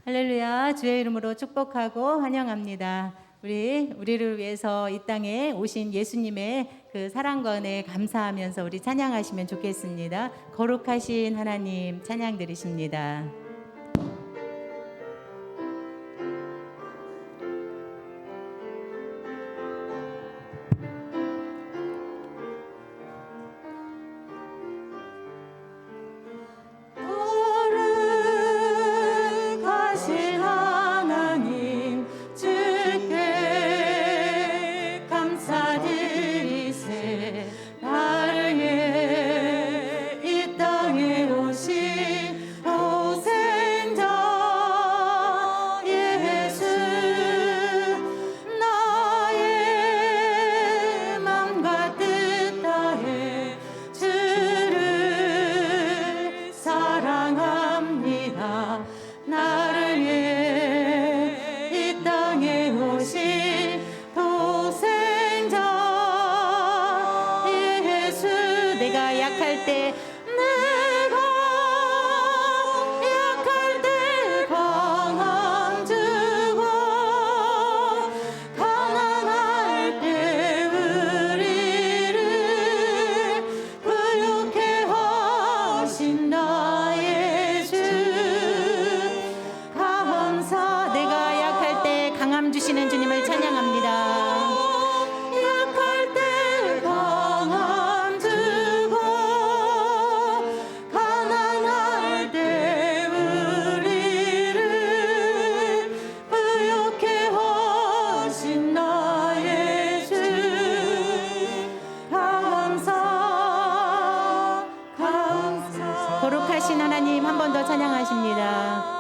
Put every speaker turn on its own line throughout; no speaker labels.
할렐루야. 주의 이름으로 축복하고 환영합니다. 우리를 위해서 이 땅에 오신 예수님의 그 사랑과 은혜에 감사하면서 우리 찬양하시면 좋겠습니다. 거룩하신 하나님 찬양 드리십니다. 주시는 주님을 찬양합니다. 약할 때 강함 주고 가난할 때 우리를 부욕해 하신 나의 주 감사 거룩하신 하나님 한 번 더 찬양하십니다.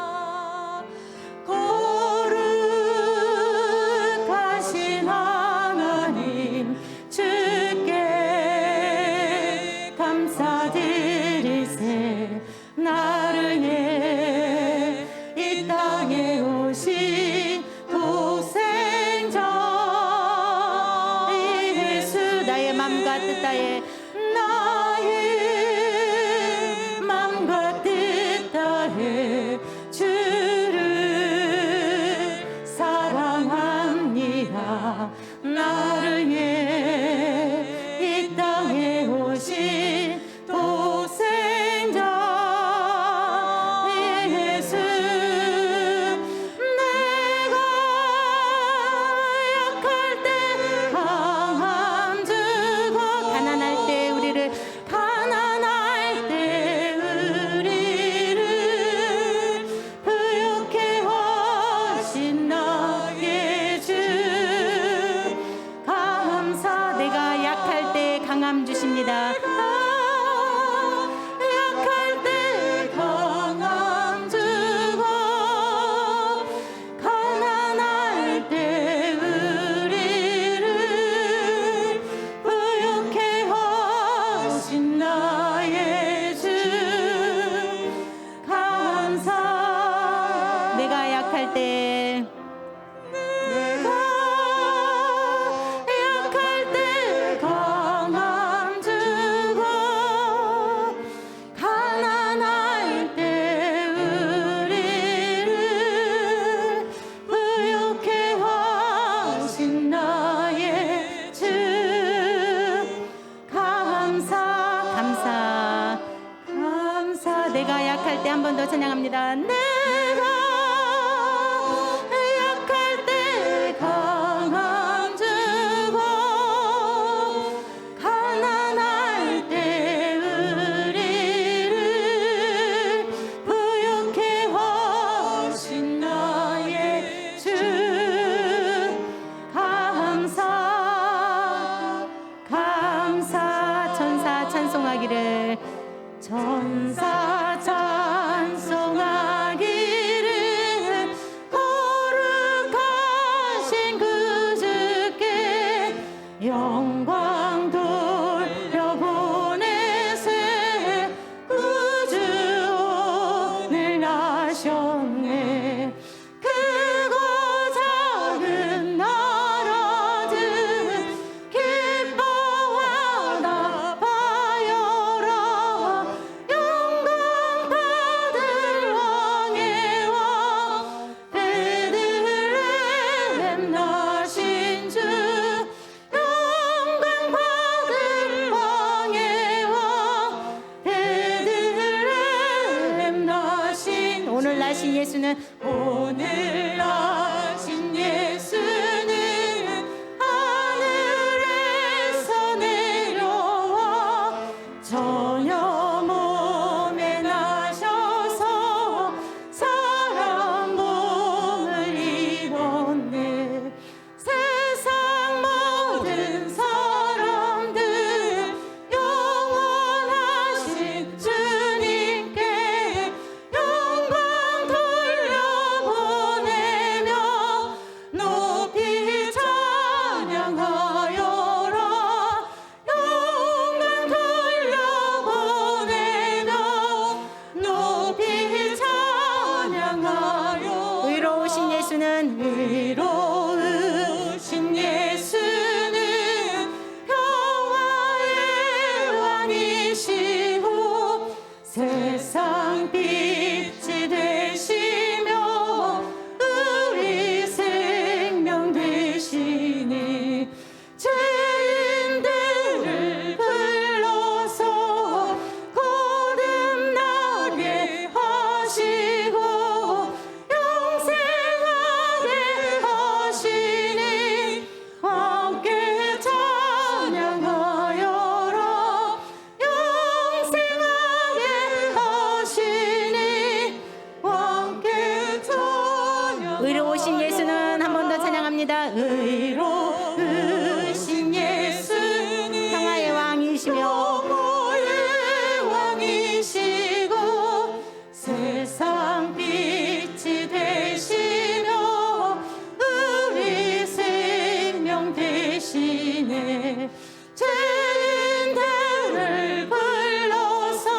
나의 맘과 뜻 다해 주를 사랑합니다. 나를 위해 이 땅에 오신 도생자 예수 내가 약할 때 강함 주고 가난할 때 우리를 부욕해 하신 나의 주 감사 내가 약할 때 강함 주십니다. 약할 때 강함 주고 가난할 때 우리를 부욕해 하신 나의 주 감사 내가 약할 때 강함 주고 가난할 때 우리를 부욕해 하신 나의 주 감사 내가 약할 때 한 번 더 찬양합니다. 내가 약할 때 강함 주고 가난할 때 우리를 부욕해 하신 나의 주 감사 천사 찬송하기를 천사 찬송하기를 거룩하신 그 주께 영광 돌려보내세 구주를 하셨네. 크고 작은 나라들 기뻐하다 바여라 영광 예수는 오늘 나신 예수는 하늘에서 내려와 전혀 몸에 나셔서 사람 몸을 입었네. 세상 모든 사람들 영원하신 주님께 영광 돌려보내며 높이 찬양하여라. 영광 돌려보내며 높이 찬양하여. 의로우신 예수는 의로우신 예수는 평화의 왕이시고 세상 빛이 되시며 우리 생명 되시니 죄인들을 불러서 거듭나게 하시고 영생하게 하시니 함께 찬양하여라. 영생하게 하시니 함께 찬양. 의로우신 예수는 한 번 더 찬양합니다. 의로우신 예수는 평화의 왕이시며 평화의 왕이시고 세상 빛이 되시며 우리 생명 되시네. 죄인들을 불러서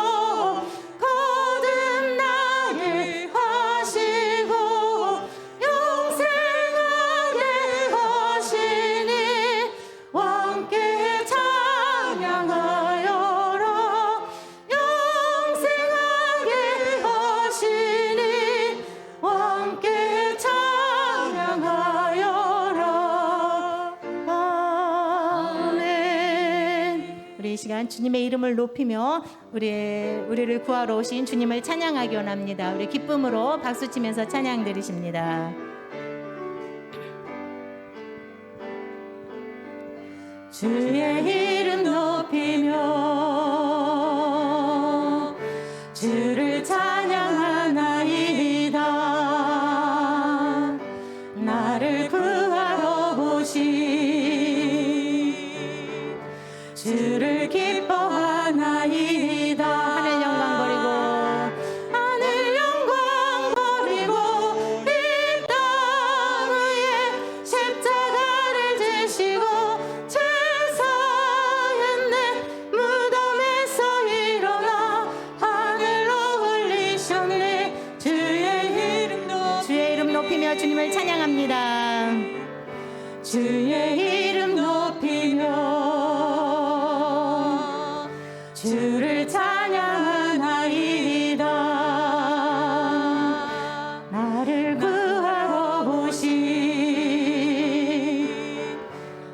거듭나게 하시고 영생하게 하시니 함께 찬양하여라. 영생하게 하시니 함께 찬양하여라. 아멘. 우리 이 시간 주님의 이름을 높이며 우리를 구하러 오신 주님을 찬양하기 원합니다. 우리 기쁨으로 박수 치면서 찬양 드리십니다. 주의 이름 높이며 주를 찬양하나이다. 나를 구하러 오신 주를 기뻐하나이다. 하늘 영광 버리고 하늘 영광 버리고 이 땅 위에 십자가를 지시고 죄 사했네. 무덤에서 일어나 하늘로 올리셨네. 주의 이름 높이며 주님을 찬양합니다. 주의 이름 높이며 주를 찬양하나이다. 나를 구하러 오신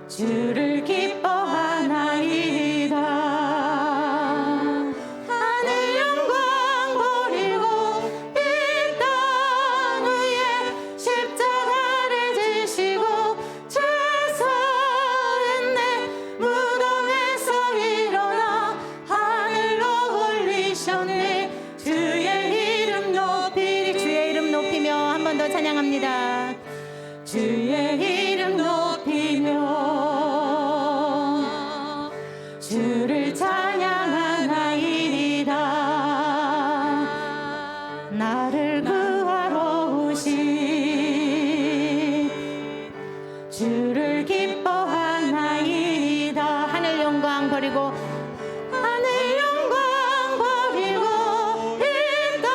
주를 기뻐하나이다. 하늘 영광 버리고 이 땅 위에 십자가를 지시고 죄 사했네. 무덤에서 일어나 하늘로 올리셨네. 주의 이름 높이리. 주의 이름 높이며 한 번 더 찬양합니다. 주의 이름 높이며 주를 찬양하나이다. 나를 구하러 오신 주를 기뻐하나이다. 하늘 영광 버리고 하늘 영광 버리고 이 땅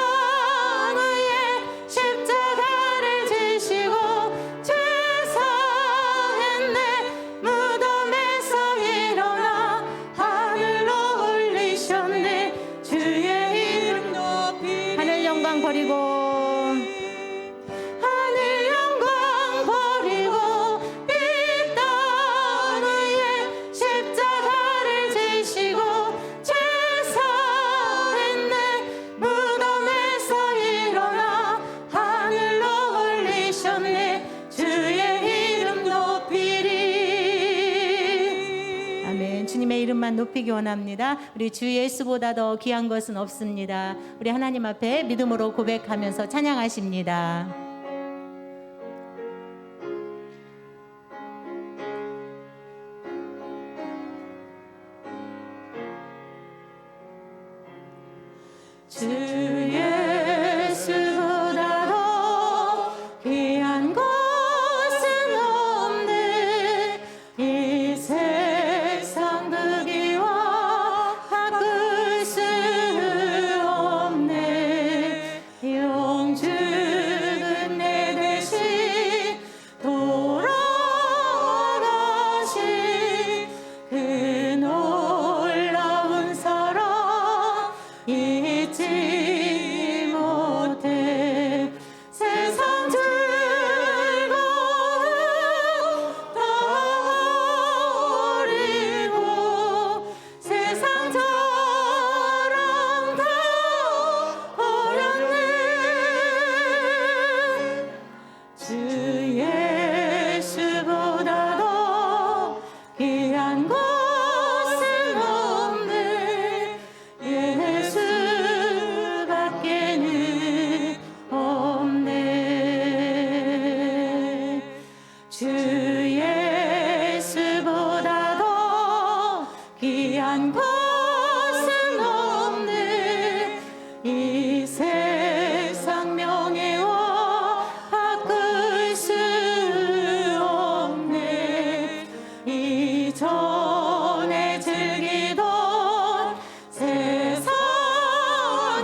위에 십자가를 지시고 죄 사했네. 무덤에서 일어나 하늘로 올리셨네. 주의 이름 높이. 하늘 영광 버리고 하늘 영광 버리고 이 땅 위에 십자가를 지시고 죄 사했네. 무덤에서 일어나 높이기 원합니다. 우리 주 예수보다 더 귀한 것은 없습니다. 우리 하나님 앞에 믿음으로 고백하면서 찬양하십니다. 주 예수보다 더 귀한 것은 없네. 이 세상 부귀와 바꿀 수 없네. 영주는 내 대신 돌아가신 그 놀라운 사랑 잊지 못해. 세상 즐거움 다 버리고 세상 자랑 다 버렸네. 주 예수보다 더 귀한 것은 없네. 예수밖에는 없네. 주 예수보다 더 귀한 것은 없네. 이 세상 명예와 바꿀 수 없네. 이전에 즐기던 세상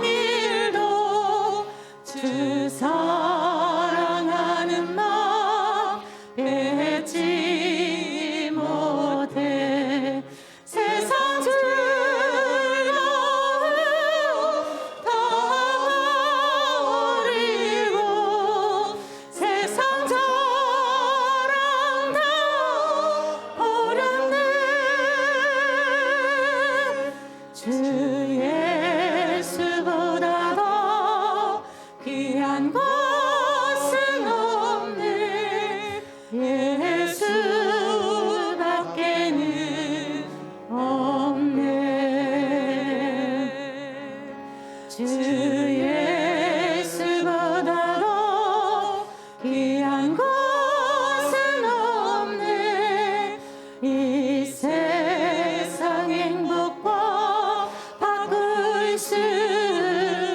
일도 주 사랑하는 마음 뱉지 못해. 세상 즐거움 다 버리고 세상 자랑 다 버렸네. 주 예수보다 더 귀한 것은 없네. 예수밖에는 없네. 주 예수보다 더 귀한 것은 없네. 이 세상 행복과 바꿀 수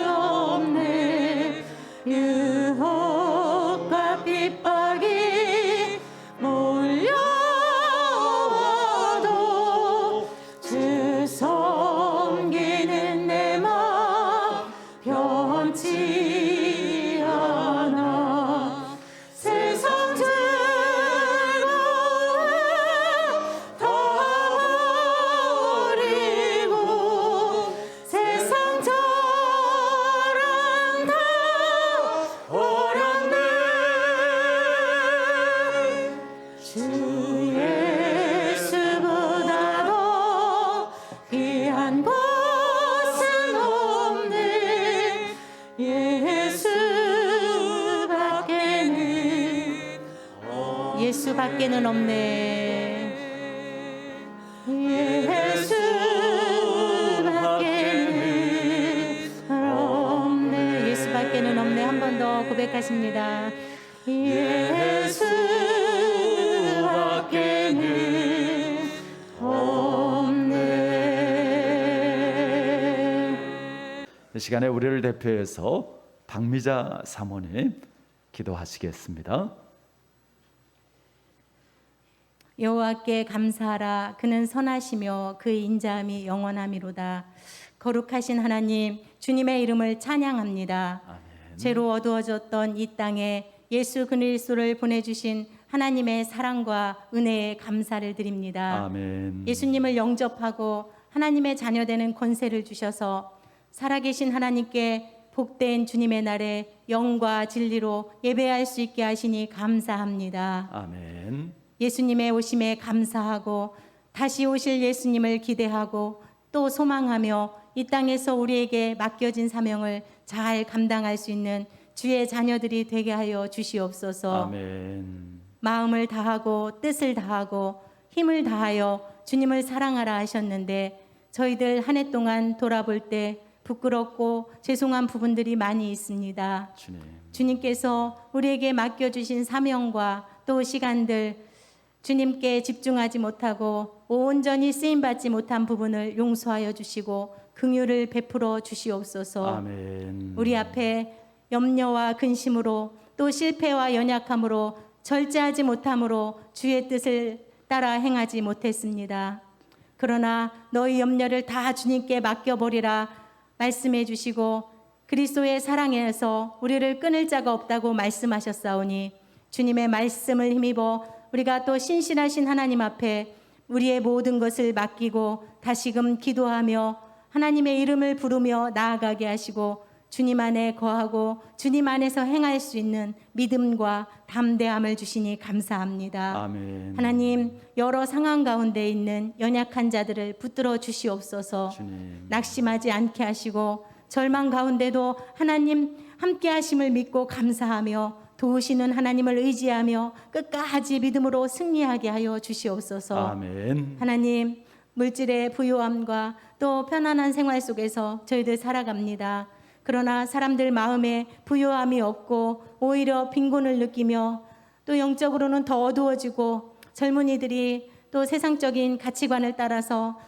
없네. 유혹과 핍박이 몰려와도 주 섬기는 내 마음 변치 않아. 세상 즐거움 다 버리고 세상 자랑 다 버렸네. 주 예수보다 더 귀한 것은 없네. 예수밖에는 없네. 예수밖에는 없네. 예수밖에는 없네. 한 번 더 고백하십니다. 예수밖에는 없네.
이 시간에 우리를 대표해서 박미자 사모님 기도하시겠습니다.
여호와께 감사하라. 그는 선하시며 그 인자함이 영원함이로다. 거룩하신 하나님, 주님의 이름을 찬양합니다.
아멘.
죄로 어두워졌던 이 땅에 예수 그리스도를 보내주신 하나님의 사랑과 은혜에 감사를 드립니다.
아멘.
예수님을 영접하고 하나님의 자녀되는 권세를 주셔서 살아계신 하나님께 복된 주님의 날에 영과 진리로 예배할 수 있게 하시니 감사합니다.
아멘.
예수님의 오심에 감사하고 다시 오실 예수님을 기대하고 또 소망하며 이 땅에서 우리에게 맡겨진 사명을 잘 감당할 수 있는 주의 자녀들이 되게 하여 주시옵소서.
아멘.
마음을 다하고 뜻을 다하고 힘을 다하여 주님을 사랑하라 하셨는데 저희들 한 해 동안 돌아볼 때 부끄럽고 죄송한 부분들이 많이 있습니다.
주님.
주님께서 우리에게 맡겨주신 사명과 또 시간들, 주님께 집중하지 못하고 온전히 쓰임받지 못한 부분을 용서하여 주시고 긍휼을 베풀어 주시옵소서.
아멘.
우리 앞에 염려와 근심으로 또 실패와 연약함으로 절제하지 못함으로 주의 뜻을 따라 행하지 못했습니다. 그러나 너희 염려를 다 주님께 맡겨버리라 말씀해 주시고 그리스도의 사랑에서 우리를 끊을 자가 없다고 말씀하셨사오니 주님의 말씀을 힘입어 우리가 또 신실하신 하나님 앞에 우리의 모든 것을 맡기고 다시금 기도하며 하나님의 이름을 부르며 나아가게 하시고 주님 안에 거하고 주님 안에서 행할 수 있는 믿음과 담대함을 주시니 감사합니다.
아멘.
하나님, 여러 상황 가운데 있는 연약한 자들을 붙들어 주시옵소서.
주님.
낙심하지 않게 하시고 절망 가운데도 하나님 함께 하심을 믿고 감사하며 도우시는 하나님을 의지하며 끝까지 믿음으로 승리하게 하여 주시옵소서.
아멘.
하나님, 물질의 부요함과 또 편안한 생활 속에서 저희들 살아갑니다. 그러나 사람들 마음에 부요함이 없고 오히려 빈곤을 느끼며 또 영적으로는 더 어두워지고 젊은이들이 또 세상적인 가치관을 따라서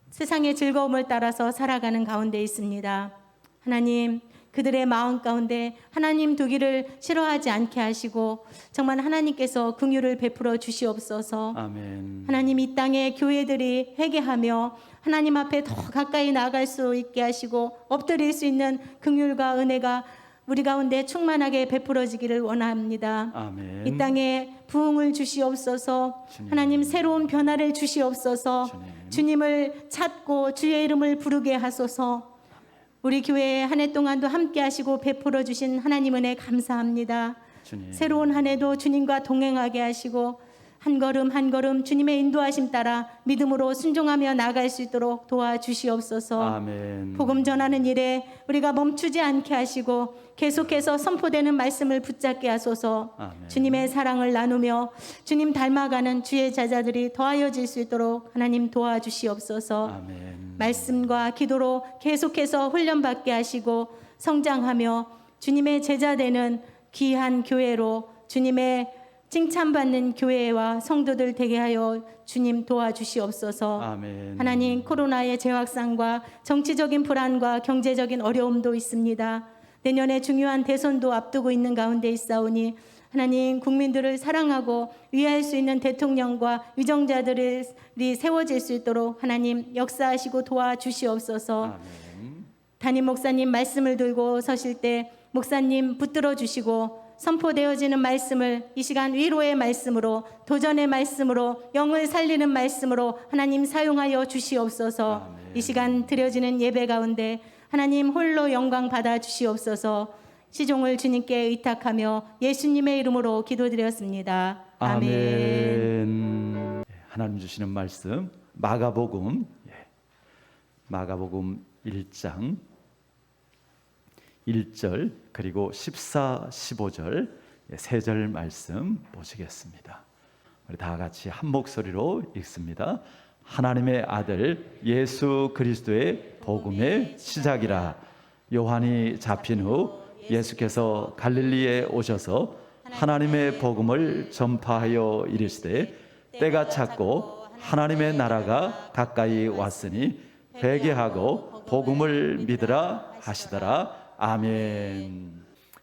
세상의 즐거움을 따라서 살아가는 가운데 있습니다. 하나님, 그들의 마음 가운데 하나님 두기를 싫어하지 않게 하시고 정말 하나님께서 긍휼을 베풀어 주시옵소서.
아멘.
하나님, 이 땅의 교회들이 회개하며 하나님 앞에 더 가까이 나아갈 수 있게 하시고 엎드릴 수 있는 긍휼과 은혜가 우리 가운데 충만하게 베풀어지기를 원합니다.
아멘.
이 땅에 부흥을 주시옵소서.
주님.
하나님, 새로운 변화를 주시옵소서.
주님.
주님을 찾고 주의 이름을 부르게 하소서. 우리 교회 한 해 동안도 함께 하시고 베풀어 주신 하나님 은혜 감사합니다.
주님.
새로운 한 해도 주님과 동행하게 하시고 한 걸음 한 걸음 주님의 인도하심 따라 믿음으로 순종하며 나아갈 수 있도록 도와주시옵소서.
아멘.
복음 전하는 일에 우리가 멈추지 않게 하시고 계속해서 선포되는 말씀을 붙잡게 하소서.
아멘.
주님의 사랑을 나누며 주님 닮아가는 주의 제자들이 더하여질 수 있도록 하나님 도와주시옵소서.
아멘.
말씀과 기도로 계속해서 훈련받게 하시고 성장하며 주님의 제자 되는 귀한 교회로 주님의 칭찬받는 교회와 성도들 되게 하여 주님 도와주시옵소서.
아멘.
하나님, 코로나의 재확산과 정치적인 불안과 경제적인 어려움도 있습니다. 내년에 중요한 대선도 앞두고 있는 가운데 있사오니 하나님, 국민들을 사랑하고 위할 수 있는 대통령과 위정자들이 세워질 수 있도록 하나님 역사하시고 도와주시옵소서.
아멘.
담임 목사님 말씀을 들고 서실 때 목사님 붙들어 주시고 선포되어지는 말씀을 이 시간 위로의 말씀으로 도전의 말씀으로 영을 살리는 말씀으로 하나님 사용하여 주시옵소서.
아멘.
이 시간 드려지는 예배 가운데 하나님 홀로 영광 받아 주시옵소서. 시종을 주님께 의탁하며 예수님의 이름으로 기도드렸습니다. 아멘.
아멘. 하나님 주시는 말씀 마가복음 1장 1절 그리고 14, 15절 세 절 말씀 보시겠습니다. 우리 다 같이 한 목소리로 읽습니다. 하나님의 아들 예수 그리스도의 복음의 시작이라. 요한이 잡힌 후 예수께서 갈릴리에 오셔서 하나님의 복음을 전파하여 이르시되 때가 찼고 하나님의 나라가 가까이 왔으니 회개하고 복음을 믿으라 하시더라. 아멘.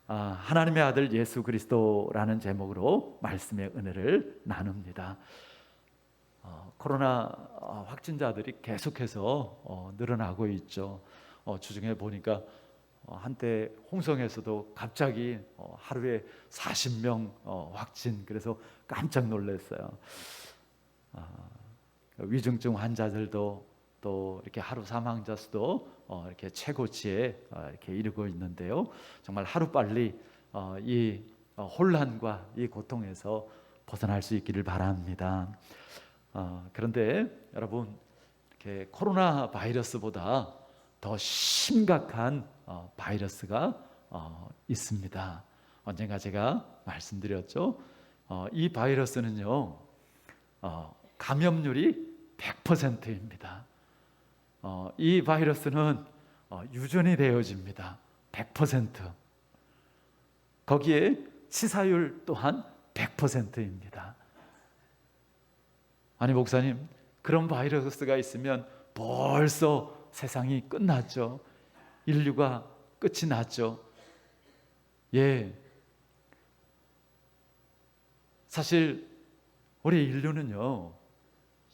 하나님의 아들 예수 그리스도라는 제목으로 말씀의 은혜를 나눕니다. 코로나 확진자들이 계속해서 늘어나고 있죠. 주중에 보니까 한때 홍성에서도 갑자기 하루에 40명 확진, 그래서 깜짝 놀랐어요. 위중증 환자들도 또 이렇게 하루 사망자 수도 이렇게 최고치에 이렇게 이르고 있는데요. 정말 하루 빨리 이 혼란과 이 고통에서 벗어날 수 있기를 바랍니다. 그런데 여러분, 이렇게 코로나 바이러스보다 더 심각한 바이러스가 있습니다. 언젠가 제가 말씀드렸죠. 이 바이러스는요, 감염률이 100%입니다. 이 바이러스는 유전이 되어집니다. 100%. 거기에 치사율 또한 100%입니다. 아니 목사님, 그런 바이러스가 있으면 벌써 세상이 끝났죠. 인류가 끝이 났죠. 예. 사실 우리 인류는요,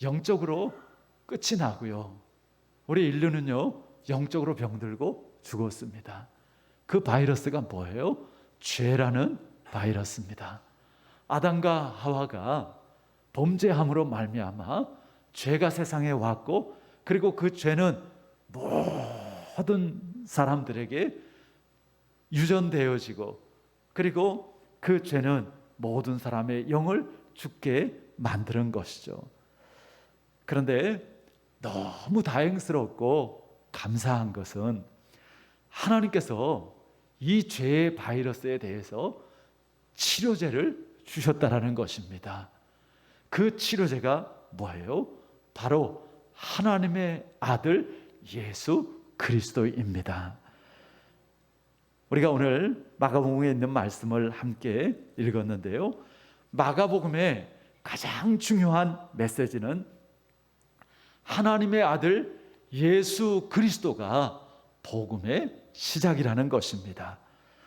영적으로 끝이 나고요. 우리 인류는요, 영적으로 병들고 죽었습니다. 그 바이러스가 뭐예요? 죄라는 바이러스입니다. 아담과 하와가 범죄함으로 말미암아 죄가 세상에 왔고, 그리고 그 죄는 모든 사람들에게 유전되어지고, 그리고 그 죄는 모든 사람의 영을 죽게 만드는 것이죠. 그런데 너무 다행스럽고 감사한 것은 하나님께서 이 죄의 바이러스에 대해서 치료제를 주셨다라는 것입니다. 그 치료제가 뭐예요? 바로 하나님의 아들 예수 그리스도입니다. 우리가 오늘 마가복음에 있는 말씀을 함께 읽었는데요, 마가복음의 가장 중요한 메시지는 하나님의 아들 예수 그리스도가 복음의 시작이라는 것입니다.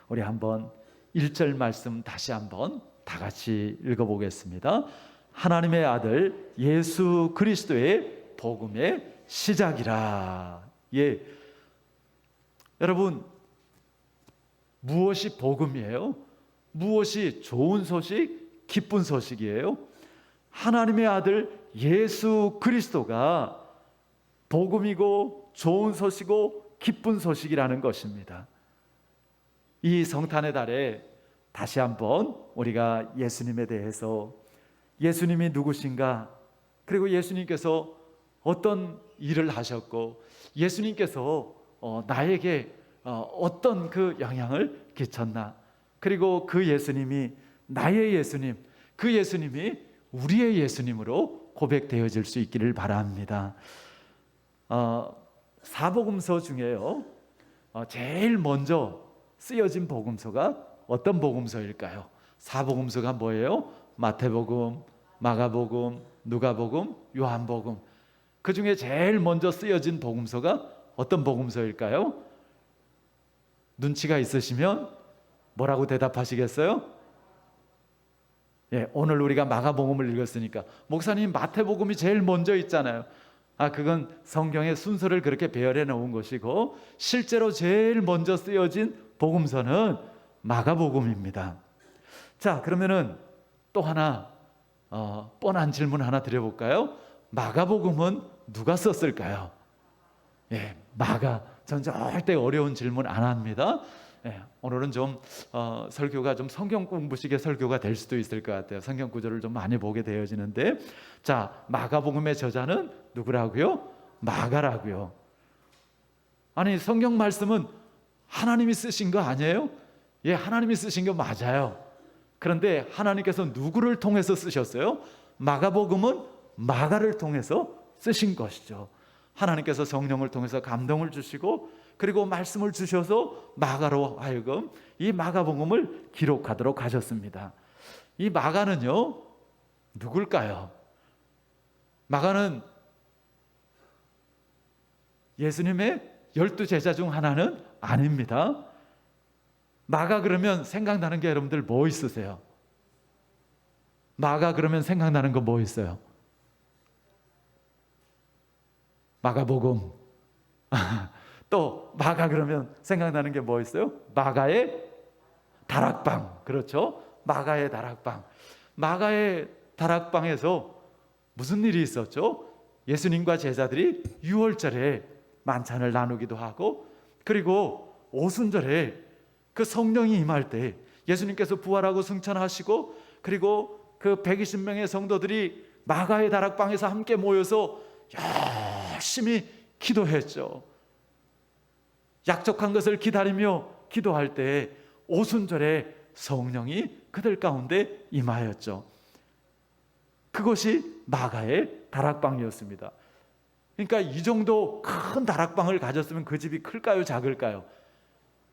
우리 한번 1절 말씀 다시 한번 다 같이 읽어보겠습니다. 하나님의 아들 예수 그리스도의 복음의 시작이라. 예, 여러분, 무엇이 복음이에요? 무엇이 좋은 소식, 기쁜 소식이에요? 하나님의 아들 예수 그리스도가 복음이고 좋은 소식이고 기쁜 소식이라는 것입니다. 이 성탄의 달에 다시 한번 우리가 예수님에 대해서, 예수님이 누구신가, 그리고 예수님께서 어떤 일을 하셨고, 예수님께서 나에게 어떤 그 영향을 끼쳤나, 그리고 그 예수님이 나의 예수님, 그 예수님이 우리의 예수님으로 고백되어질 수 있기를 바랍니다. 사복음서 중에요, 제일 먼저 쓰여진 복음서가 어떤 복음서일까요? 사복음서가 뭐예요? 마태복음, 마가복음, 누가복음, 요한복음. 그 중에 제일 먼저 쓰여진 복음서가 어떤 복음서일까요? 눈치가 있으시면 뭐라고 대답하시겠어요? 예, 오늘 우리가 마가복음을 읽었으니까 목사님 마태복음이 제일 먼저 있잖아요. 그건 성경의 순서를 그렇게 배열해 놓은 것이고, 실제로 제일 먼저 쓰여진 복음서는 마가복음입니다. 자, 그러면은 또 하나 뻔한 질문 하나 드려볼까요? 마가복음은 누가 썼을까요? 예, 전 절대 어려운 질문 안 합니다. 예, 오늘은 좀 설교가 좀 성경 공부식의 설교가 될 수도 있을 것 같아요. 성경 구절을 좀 많이 보게 되어지는데, 자, 마가복음의 저자는 누구라고요? 마가라고요. 아니, 성경 말씀은 하나님이 쓰신 거 아니에요? 예, 하나님이 쓰신 거 맞아요. 그런데 하나님께서 누구를 통해서 쓰셨어요? 마가복음은 마가를 통해서 쓰신 것이죠. 하나님께서 성령을 통해서 감동을 주시고, 그리고 말씀을 주셔서 마가로 하여금 이 마가복음을 기록하도록 하셨습니다. 이 마가는요, 누굴까요? 마가는 예수님의 12제자 중 하나는 아닙니다. 마가 그러면 생각나는 게 여러분들 뭐 있으세요? 마가 그러면 생각나는 거 뭐 있어요? 마가복음. 또 마가 그러면 생각나는 게 뭐 있어요? 마가의 다락방. 그렇죠? 마가의 다락방. 마가의 다락방에서 무슨 일이 있었죠? 예수님과 제자들이 유월절에 만찬을 나누기도 하고, 그리고 오순절에 그 성령이 임할 때 예수님께서 부활하고 승천하시고, 그리고 그 120명의 성도들이 마가의 다락방에서 함께 모여서 열심히 기도했죠. 약속한 것을 기다리며 기도할 때 오순절에 성령이 그들 가운데 임하였죠. 그것이 마가의 다락방이었습니다. 그러니까 이 정도 큰 다락방을 가졌으면 그 집이 클까요, 작을까요?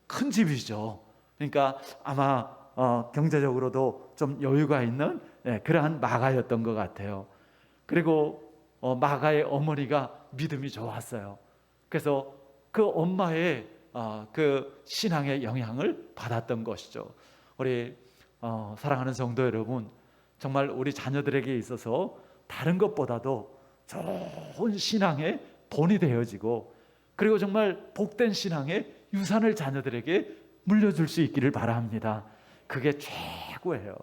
큰 집이죠. 그러니까 아마 경제적으로도 좀 여유가 있는 그러한 마가였던 것 같아요. 그리고 마가의 어머니가 믿음이 좋았어요. 그래서 그 엄마의 그 신앙의 영향을 받았던 것이죠. 우리 사랑하는 성도 여러분, 정말 우리 자녀들에게 있어서 다른 것보다도 좋은 신앙의 본이 되어지고, 그리고 정말 복된 신앙의 유산을 자녀들에게 물려줄 수 있기를 바랍니다. 그게 최고예요.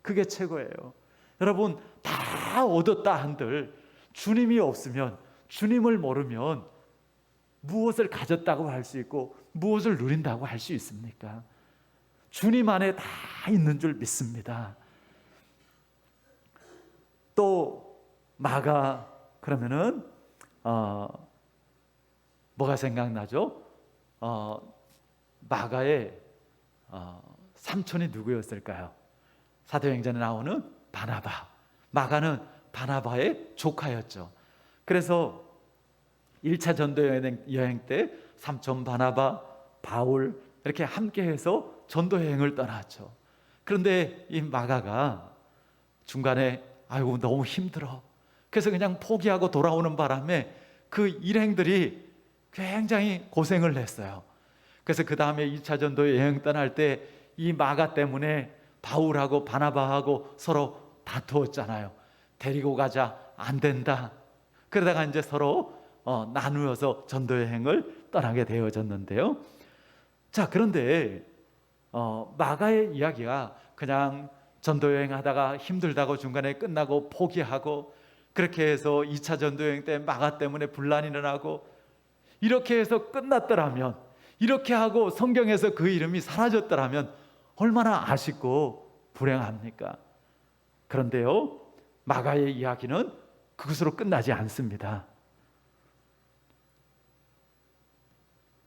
그게 최고예요. 여러분, 다 얻었다 한들 주님이 없으면, 주님을 모르면 무엇을 가졌다고 할 수 있고 무엇을 누린다고 할 수 있습니까? 주님 안에 다 있는 줄 믿습니다. 또 마가 그러면은 뭐가 생각나죠? 마가의 삼촌이 누구였을까요? 사도행전에 나오는 바나바. 마가는 바나바의 조카였죠. 그래서 1차 전도 여행 때 삼촌 바나바, 바울 이렇게 함께해서 전도 여행을 떠났죠. 그런데 이 마가가 중간에 아이고 너무 힘들어. 그래서 그냥 포기하고 돌아오는 바람에 그 일행들이 굉장히 고생을 했어요. 그래서 그 다음에 2차 전도 여행 떠날 때 이 마가 때문에 바울하고 바나바하고 서로 다투었잖아요. 데리고 가자, 안 된다. 그러다가 이제 서로 나누어서 전도 여행을 떠나게 되어졌는데요. 자, 그런데 마가의 이야기가 그냥 전도 여행 하다가 힘들다고 중간에 끝나고 포기하고, 그렇게 해서 2차 전도 여행 때 마가 때문에 분란이 일어나고 이렇게 해서 끝났더라면, 이렇게 하고 성경에서 그 이름이 사라졌더라면 얼마나 아쉽고 불행합니까? 그런데요, 마가의 이야기는 그것으로 끝나지 않습니다.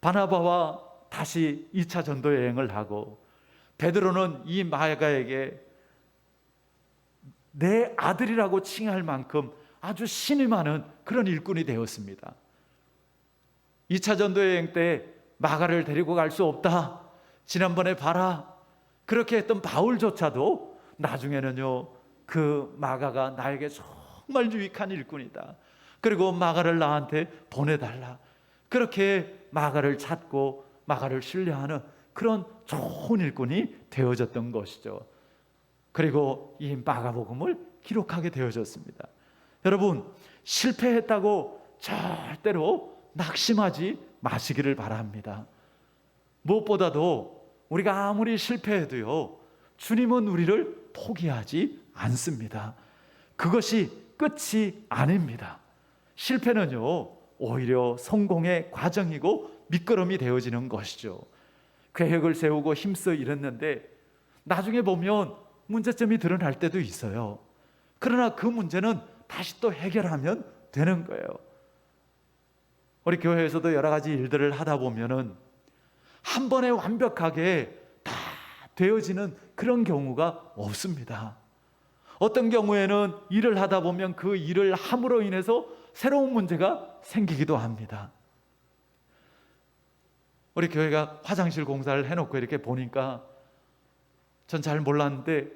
바나바와 다시 2차 전도 여행을 하고, 베드로는 이 마가에게 내 아들이라고 칭할 만큼 아주 신이 많은 그런 일꾼이 되었습니다. 2차 전도 여행 때 마가를 데리고 갈 수 없다, 지난번에 봐라, 그렇게 했던 바울조차도 나중에는요, 그 마가가 나에게 정말 유익한 일꾼이다, 그리고 마가를 나한테 보내달라, 그렇게 마가를 찾고 마가를 신뢰하는 그런 좋은 일꾼이 되어졌던 것이죠. 그리고 이 마가복음을 기록하게 되어졌습니다. 여러분, 실패했다고 절대로 낙심하지 마시기를 바랍니다. 무엇보다도 우리가 아무리 실패해도요, 주님은 우리를 포기하지 않습니다. 그것이 끝이 아닙니다. 실패는요, 오히려 성공의 과정이고 밑거름이 되어지는 것이죠. 계획을 세우고 힘써 이뤘는데 나중에 보면 문제점이 드러날 때도 있어요. 그러나 그 문제는 다시 또 해결하면 되는 거예요. 우리 교회에서도 여러 가지 일들을 하다 보면은 한 번에 완벽하게 다 되어지는 그런 경우가 없습니다. 어떤 경우에는 일을 하다 보면 그 일을 함으로 인해서 새로운 문제가 생기기도 합니다. 우리 교회가 화장실 공사를 해놓고 이렇게 보니까 전 잘 몰랐는데,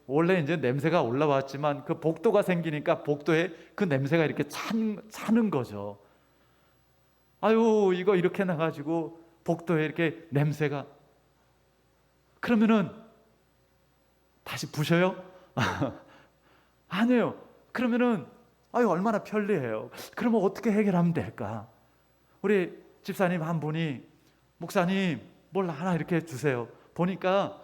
원래 이제 냄새가 올라왔지만 그 복도가 생기니까 복도에 그 냄새가 이렇게 차는 거죠. 아유, 이거 이렇게 나가지고 복도에 이렇게 냄새가, 그러면은 다시 부셔요? 아니에요. 그러면은 얼마나 편리해요. 그러면 어떻게 해결하면 될까? 우리 집사님 한 분이, 목사님 뭘 하나 이렇게 주세요. 보니까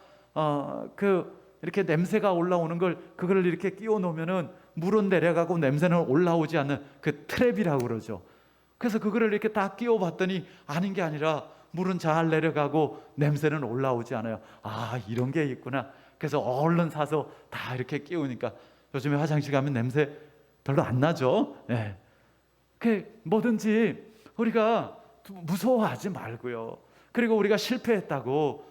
이렇게 냄새가 올라오는 걸, 그걸 이렇게 끼워 놓으면은 물은 내려가고 냄새는 올라오지 않는 그 트랩이라고 그러죠. 그래서 그거를 이렇게 딱 끼워 봤더니 아닌 게 아니라 물은 잘 내려가고 냄새는 올라오지 않아요. 아, 이런 게 있구나. 그래서 얼른 사서 다 이렇게 끼우니까 요즘에 화장실 가면 냄새 별로 안 나죠. 네. 뭐든지 우리가 무서워하지 말고요. 그리고 우리가 실패했다고,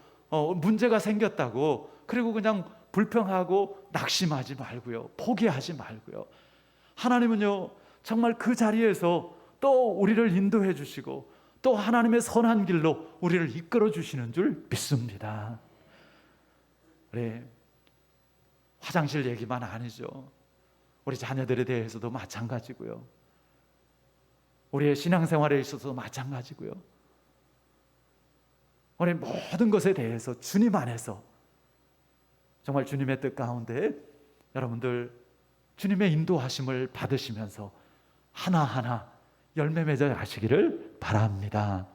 문제가 생겼다고, 그리고 그냥 불평하고 낙심하지 말고요. 포기하지 말고요. 하나님은요, 정말 그 자리에서 또 우리를 인도해 주시고 또 하나님의 선한 길로 우리를 이끌어 주시는 줄 믿습니다. 우리 화장실 얘기만 아니죠. 우리 자녀들에 대해서도 마찬가지고요. 우리의 신앙생활에 있어서도 마찬가지고요. 우리 모든 것에 대해서 주님 안에서 정말 주님의 뜻 가운데 여러분들 주님의 인도하심을 받으시면서 하나하나 열매 맺어 가시기를 바랍니다.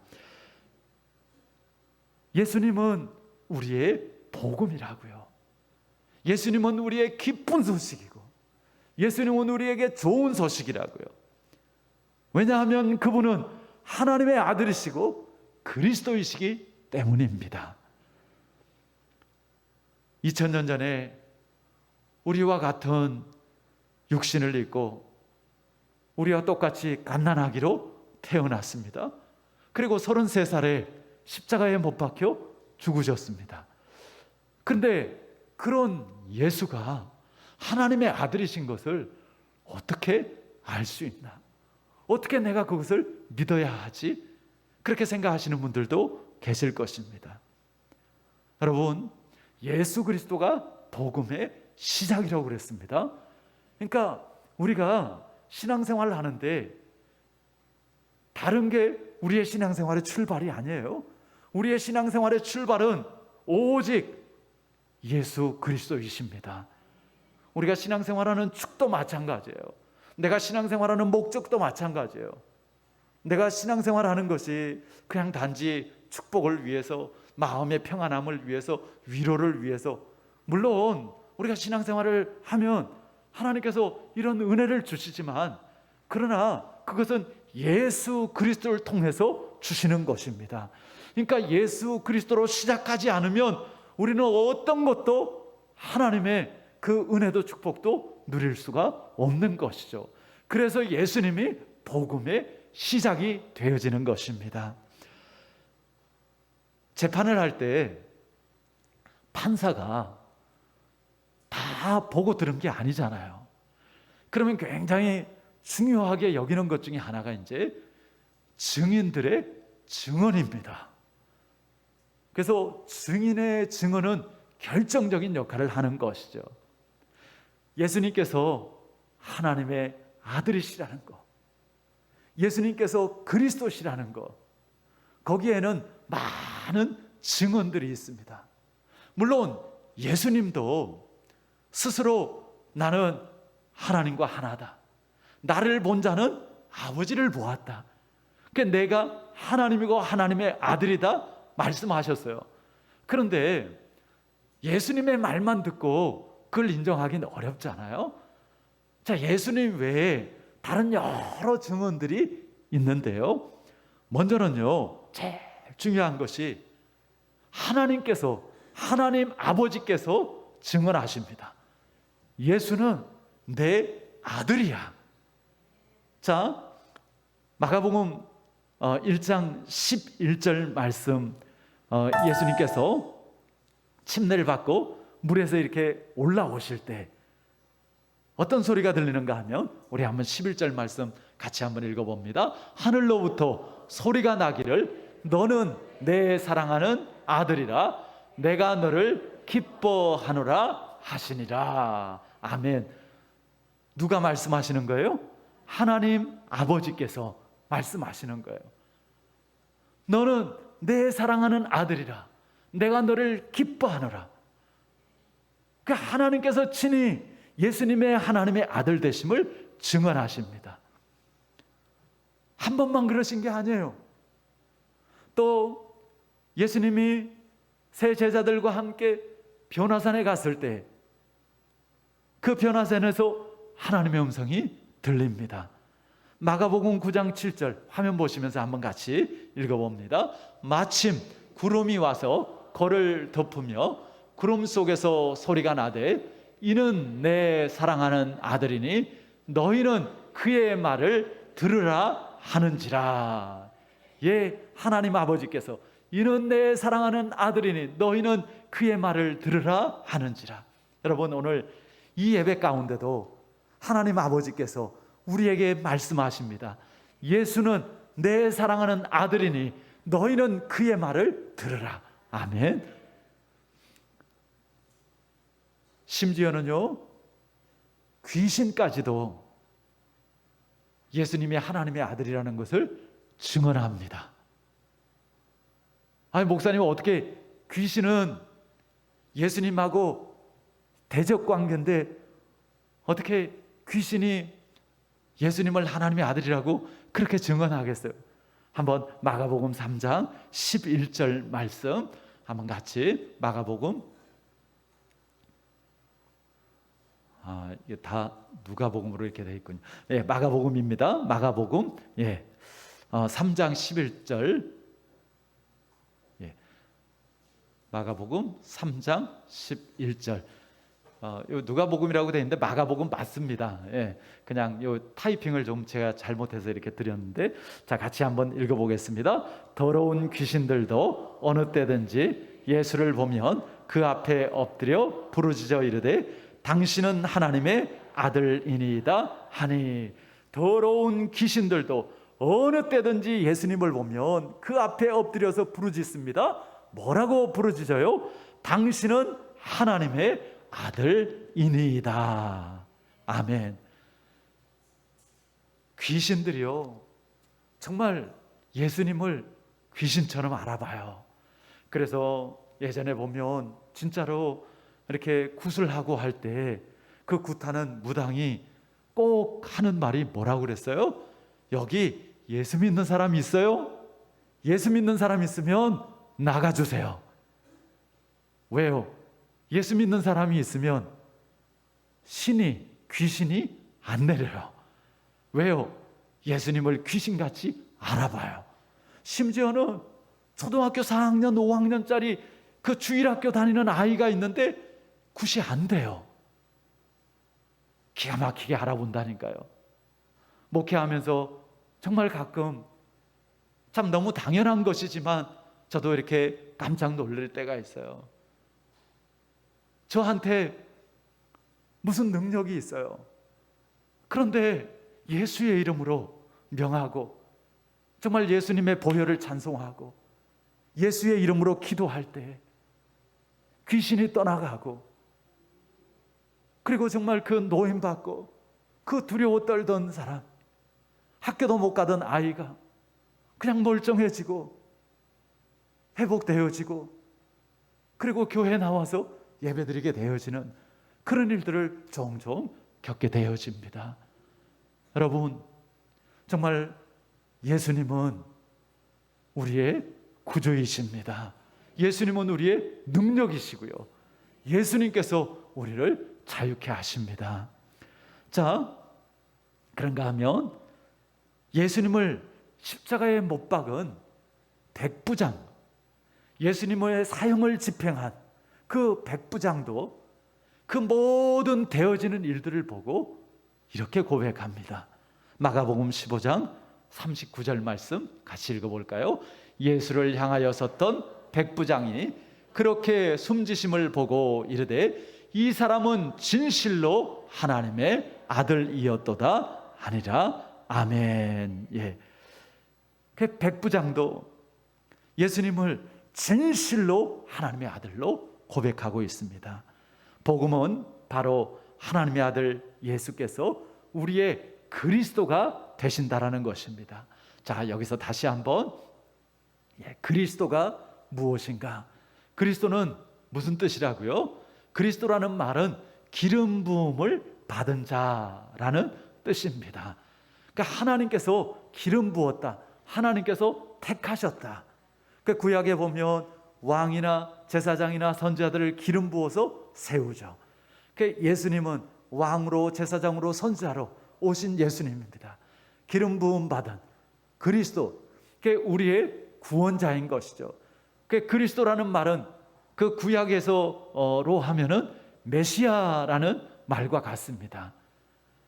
예수님은 우리의 복음이라고요. 예수님은 우리의 기쁜 소식이고 예수님은 우리에게 좋은 소식이라고요. 왜냐하면 그분은 하나님의 아들이시고 그리스도이시기 때문입니다. 2000년 전에 우리와 같은 육신을 입고 우리와 똑같이 갓난아기로 태어났습니다. 그리고 33살에 십자가에 못 박혀 죽으셨습니다. 그런데 그런 예수가 하나님의 아들이신 것을 어떻게 알 수 있나? 어떻게 내가 그것을 믿어야 하지? 그렇게 생각하시는 분들도 계실 것입니다. 여러분, 예수 그리스도가 복음의 시작이라고 그랬습니다. 그러니까 우리가 신앙생활을 하는데 다른 게 우리의 신앙생활의 출발이 아니에요. 우리의 신앙생활의 출발은 오직 예수 그리스도이십니다. 우리가 신앙생활하는 축도 마찬가지예요. 내가 신앙생활하는 목적도 마찬가지예요. 내가 신앙생활하는 것이 그냥 단지 축복을 위해서, 마음의 평안함을 위해서, 위로를 위해서, 물론 우리가 신앙생활을 하면 하나님께서 이런 은혜를 주시지만 그러나 그것은 예수 그리스도를 통해서 주시는 것입니다. 그러니까 예수 그리스도로 시작하지 않으면 우리는 어떤 것도 하나님의 그 은혜도 축복도 누릴 수가 없는 것이죠. 그래서 예수님이 복음의 시작이 되어지는 것입니다. 재판을 할 때 판사가 다 보고 들은 게 아니잖아요. 그러면 굉장히 중요하게 여기는 것 중에 하나가 이제 증인들의 증언입니다. 그래서 증인의 증언은 결정적인 역할을 하는 것이죠. 예수님께서 하나님의 아들이시라는 것, 예수님께서 그리스도시라는 것, 거기에는 많은 증언들이 있습니다. 물론 예수님도 스스로 나는 하나님과 하나다, 나를 본 자는 아버지를 보았다, 그러니까 내가 하나님이고 하나님의 아들이다 말씀하셨어요. 그런데 예수님의 말만 듣고 그걸 인정하기는 어렵잖아요. 자, 예수님 외에 다른 여러 증언들이 있는데요. 먼저는요, 제일 중요한 것이 하나님께서, 하나님 아버지께서 증언하십니다. 예수는 내 아들이야. 자, 마가복음 1장 11절 말씀, 예수님께서 침례를 받고 물에서 이렇게 올라오실 때 어떤 소리가 들리는가 하면 우리 한번 11절 말씀 같이 한번 읽어봅니다. 하늘로부터 소리가 나기를 너는 내 사랑하는 아들이라 내가 너를 기뻐하노라 하시니라. 아멘. 누가 말씀하시는 거예요? 하나님 아버지께서 말씀하시는 거예요. 너는 내 사랑하는 아들이라 내가 너를 기뻐하노라. 그러니까 하나님께서 친히 예수님의 하나님의 아들 되심을 증언하십니다. 한 번만 그러신 게 아니에요. 또 예수님이 세 제자들과 함께 변화산에 갔을 때 그 변화산에서 하나님의 음성이 들립니다. 마가복음 9장 7절 화면 보시면서 한번 같이 읽어봅니다. 마침 구름이 와서 거를 덮으며 구름 속에서 소리가 나되 이는 내 사랑하는 아들이니 너희는 그의 말을 들으라 하는지라. 예, 하나님 아버지께서 이는 내 사랑하는 아들이니 너희는 그의 말을 들으라 하는지라. 여러분, 오늘 이 예배 가운데도 하나님 아버지께서 우리에게 말씀하십니다. 예수는 내 사랑하는 아들이니 너희는 그의 말을 들으라. 아멘. 심지어는요, 귀신까지도 예수님이 하나님의 아들이라는 것을 증언합니다. 아니, 목사님, 어떻게 귀신은 예수님하고 대적 관계인데 어떻게 귀신이 예수님을 하나님의 아들이라고 그렇게 증언하겠어요? 한번 마가복음 3장 11절 말씀 한번 같이, 마가복음, 이게 다 누가복음으로 이렇게 되어 있군요. 예, 마가복음입니다. 마가복음 3장 11절. 예, 마가복음 3장 11절. 요 누가복음이라고 되어 있는데 마가복음 맞습니다. 예, 그냥 요 타이핑을 좀 제가 잘못해서 이렇게 드렸는데, 자, 같이 한번 읽어보겠습니다. 더러운 귀신들도 어느 때든지 예수를 보면 그 앞에 엎드려 부르짖어 이르되 당신은 하나님의 아들이니이다 하니. 더러운 귀신들도 어느 때든지 예수님을 보면 그 앞에 엎드려서 부르짖습니다. 뭐라고 부르짖어요? 당신은 하나님의 아들이니이다. 아멘. 귀신들이요, 정말 예수님을 귀신처럼 알아봐요. 그래서 예전에 보면 진짜로 이렇게 굿을 할 때 그 굿하는 무당이 꼭 하는 말이 뭐라고 그랬어요? 여기 예수 믿는 사람이 있어요? 예수 믿는 사람 있으면 나가주세요. 왜요? 예수 믿는 사람이 있으면 귀신이 안 내려요. 왜요? 예수님을 귀신같이 알아봐요. 심지어는 초등학교 4학년, 5학년짜리 그 주일학교 다니는 아이가 있는데 굿이 안 돼요. 기가 막히게 알아본다니까요. 목회하면서 정말 가끔 참 너무 당연한 것이지만 저도 이렇게 깜짝 놀랄 때가 있어요. 저한테 무슨 능력이 있어요. 그런데 예수의 이름으로 명하고 정말 예수님의 보혈을 찬송하고 예수의 이름으로 기도할 때 귀신이 떠나가고, 그리고 정말 그 노임받고 그 두려워 떨던 사람, 학교도 못 가던 아이가 그냥 멀쩡해지고 회복되어지고, 그리고 교회에 나와서 예배드리게 되어지는 그런 일들을 종종 겪게 되어집니다. 여러분, 정말 예수님은 우리의 구주이십니다. 예수님은 우리의 능력이시고요, 예수님께서 우리를 자유케 하십니다. 자, 그런가 하면 예수님을 십자가에 못 박은 백부장, 예수님의 사형을 집행한 그 백부장도 그 모든 되어지는 일들을 보고 이렇게 고백합니다. 마가복음 15장 39절 말씀 같이 읽어볼까요? 예수를 향하여 섰던 백부장이 그렇게 숨지심을 보고 이르되 이 사람은 진실로 하나님의 아들이었도다 하니라. 아멘. 예. 그 백부장도 예수님을 진실로 하나님의 아들로 고백하고 있습니다. 복음은 바로 하나님의 아들 예수께서 우리의 그리스도가 되신다라는 것입니다. 자, 여기서 다시 한번 그리스도가 무엇인가? 그리스도는 무슨 뜻이라고요? 그리스도라는 말은 기름 부음을 받은 자라는 뜻입니다. 그러니까 하나님께서 기름 부었다, 하나님께서 택하셨다. 그 구약에 보면 왕이나 제사장이나 선지자들을 기름 부어서 세우죠. 그 예수님은 왕으로, 제사장으로, 선지자로 오신 예수님입니다. 기름 부음 받은 그리스도, 그 우리의 구원자인 것이죠. 그 그리스도라는 말은 그 구약에서로 하면은 메시아라는 말과 같습니다.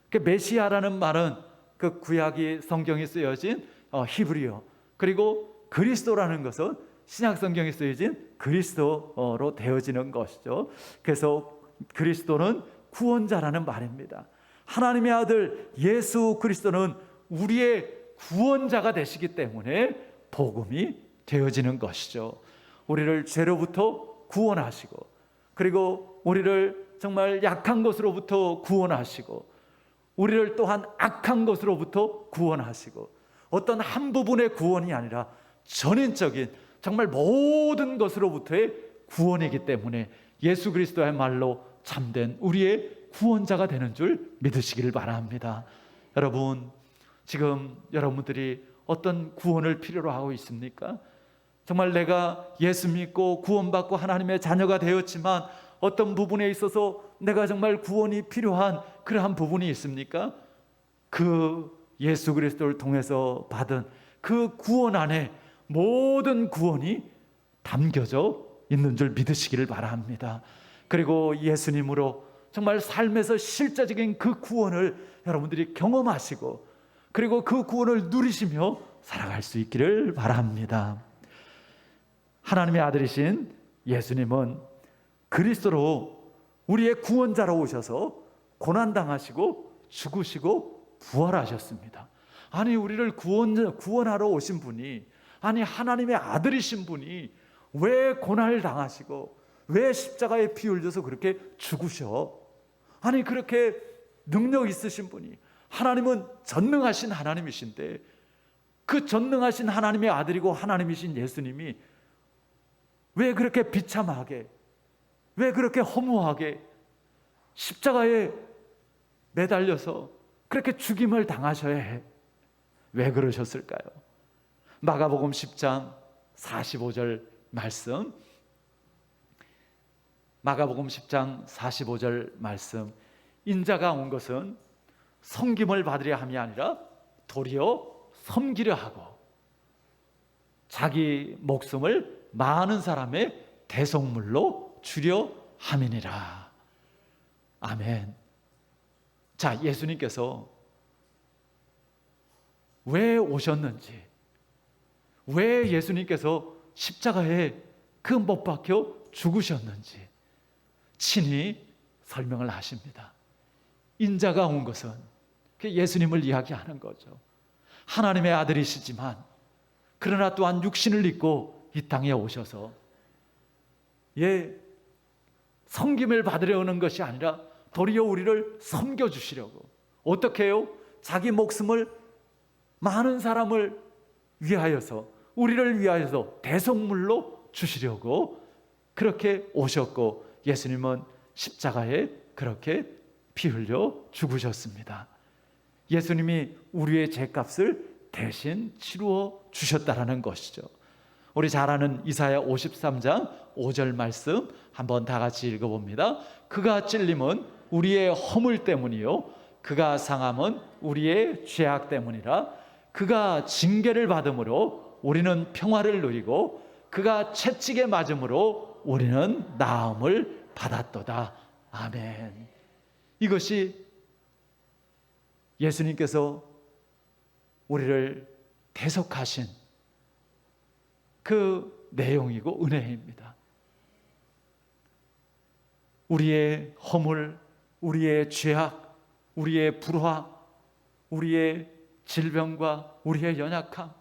그 메시아라는 말은 그 구약이 성경에 쓰여진 히브리어, 그리고 그리스도라는 것은 신약 성경에 쓰여진 그리스도로 되어지는 것이죠. 그래서 그리스도는 구원자라는 말입니다. 하나님의 아들 예수 그리스도는 우리의 구원자가 되시기 때문에 복음이 되어지는 것이죠. 우리를 죄로부터 구원하시고, 그리고 우리를 정말 약한 것으로부터 구원하시고, 우리를 또한 악한 것으로부터 구원하시고, 어떤 한 부분의 구원이 아니라 전인적인 정말 모든 것으로부터의 구원이기 때문에 예수 그리스도의 말로 참된 우리의 구원자가 되는 줄 믿으시기를 바랍니다. 여러분, 지금 여러분들이 어떤 구원을 필요로 하고 있습니까? 정말 내가 예수 믿고 구원받고 하나님의 자녀가 되었지만 어떤 부분에 있어서 내가 정말 구원이 필요한 그러한 부분이 있습니까? 그 예수 그리스도를 통해서 받은 그 구원 안에 모든 구원이 담겨져 있는 줄 믿으시기를 바랍니다. 그리고 예수님으로 정말 삶에서 실제적인 그 구원을 여러분들이 경험하시고, 그리고 그 구원을 누리시며 살아갈 수 있기를 바랍니다. 하나님의 아들이신 예수님은 그리스도로 우리의 구원자로 오셔서 고난당하시고 죽으시고 부활하셨습니다. 아니, 우리를 구원하러 오신 분이, 아니 하나님의 아들이신 분이 왜 고난을 당하시고 왜 십자가에 피 흘려서 그렇게 죽으셔? 아니, 그렇게 능력 있으신 분이, 하나님은 전능하신 하나님이신데 그 전능하신 하나님의 아들이고 하나님이신 예수님이 왜 그렇게 비참하게, 왜 그렇게 허무하게 십자가에 매달려서 그렇게 죽임을 당하셔야 해? 왜 그러셨을까요? 마가복음 10장 45절 말씀, 마가복음 10장 45절 말씀, 인자가 온 것은 섬김을 받으려 함이 아니라 도리어 섬기려 하고 자기 목숨을 많은 사람의 대속물로 주려 함이니라. 아멘. 자, 예수님께서 왜 오셨는지, 왜 예수님께서 십자가에 그 못 박혀 죽으셨는지 친히 설명을 하십니다. 인자가 온 것은 예수님을 이야기하는 거죠. 하나님의 아들이시지만 그러나 또한 육신을 입고 이 땅에 오셔서 섬김을 받으려 오는 것이 아니라 도리어 우리를 섬겨주시려고, 어떻게 해요? 자기 목숨을 많은 사람을 위하여서, 우리를 위하여서 대속물로 주시려고 그렇게 오셨고, 예수님은 십자가에 그렇게 피 흘려 죽으셨습니다. 예수님이 우리의 죄값을 대신 치루어 주셨다라는 것이죠. 우리 잘 아는 이사야 53장 5절 말씀 한번 다 같이 읽어봅니다. 그가 찔림은 우리의 허물 때문이요 그가 상함은 우리의 죄악 때문이라. 그가 징계를 받음으로 우리는 평화를 누리고 그가 채찍에 맞음으로 우리는 나음을 받았도다. 아멘. 이것이 예수님께서 우리를 대속하신 그 내용이고 은혜입니다. 우리의 허물, 우리의 죄악, 우리의 불화, 우리의 질병과 우리의 연약함,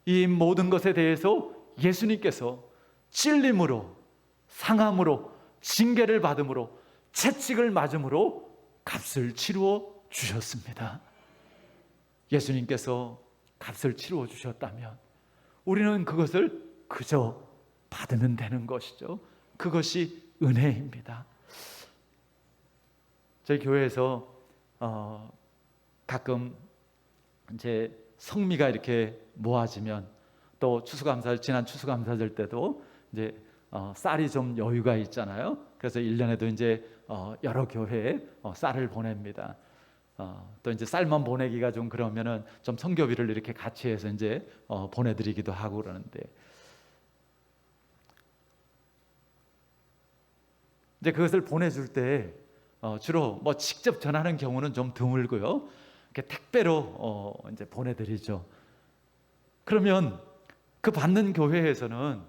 이 모든 것에 대해서 예수님께서 찔림으로, 상함으로, 징계를 받음으로, 채찍을 맞음으로 값을 치루어 주셨습니다. 예수님께서 값을 치루어 주셨다면 우리는 그것을 그저 받으면 되는 것이죠. 그것이 은혜입니다. 저희 교회에서 가끔 이제 성미가 이렇게 모아지면, 또 추수감사, 지난 추수감사절 때도 이제 쌀이 좀 여유가 있잖아요. 그래서 1년에도 이제 여러 교회에 쌀을 보냅니다. 또 이제 쌀만 보내기가 좀 그러면은 좀 선교비를 이렇게 같이 해서 이제 보내드리기도 하고 그러는데, 이제 그것을 보내줄 때 주로 뭐 직접 전하는 경우는 좀 드물고요, 이렇게 택배로 이제 보내드리죠. 그러면 그 받는 교회에서는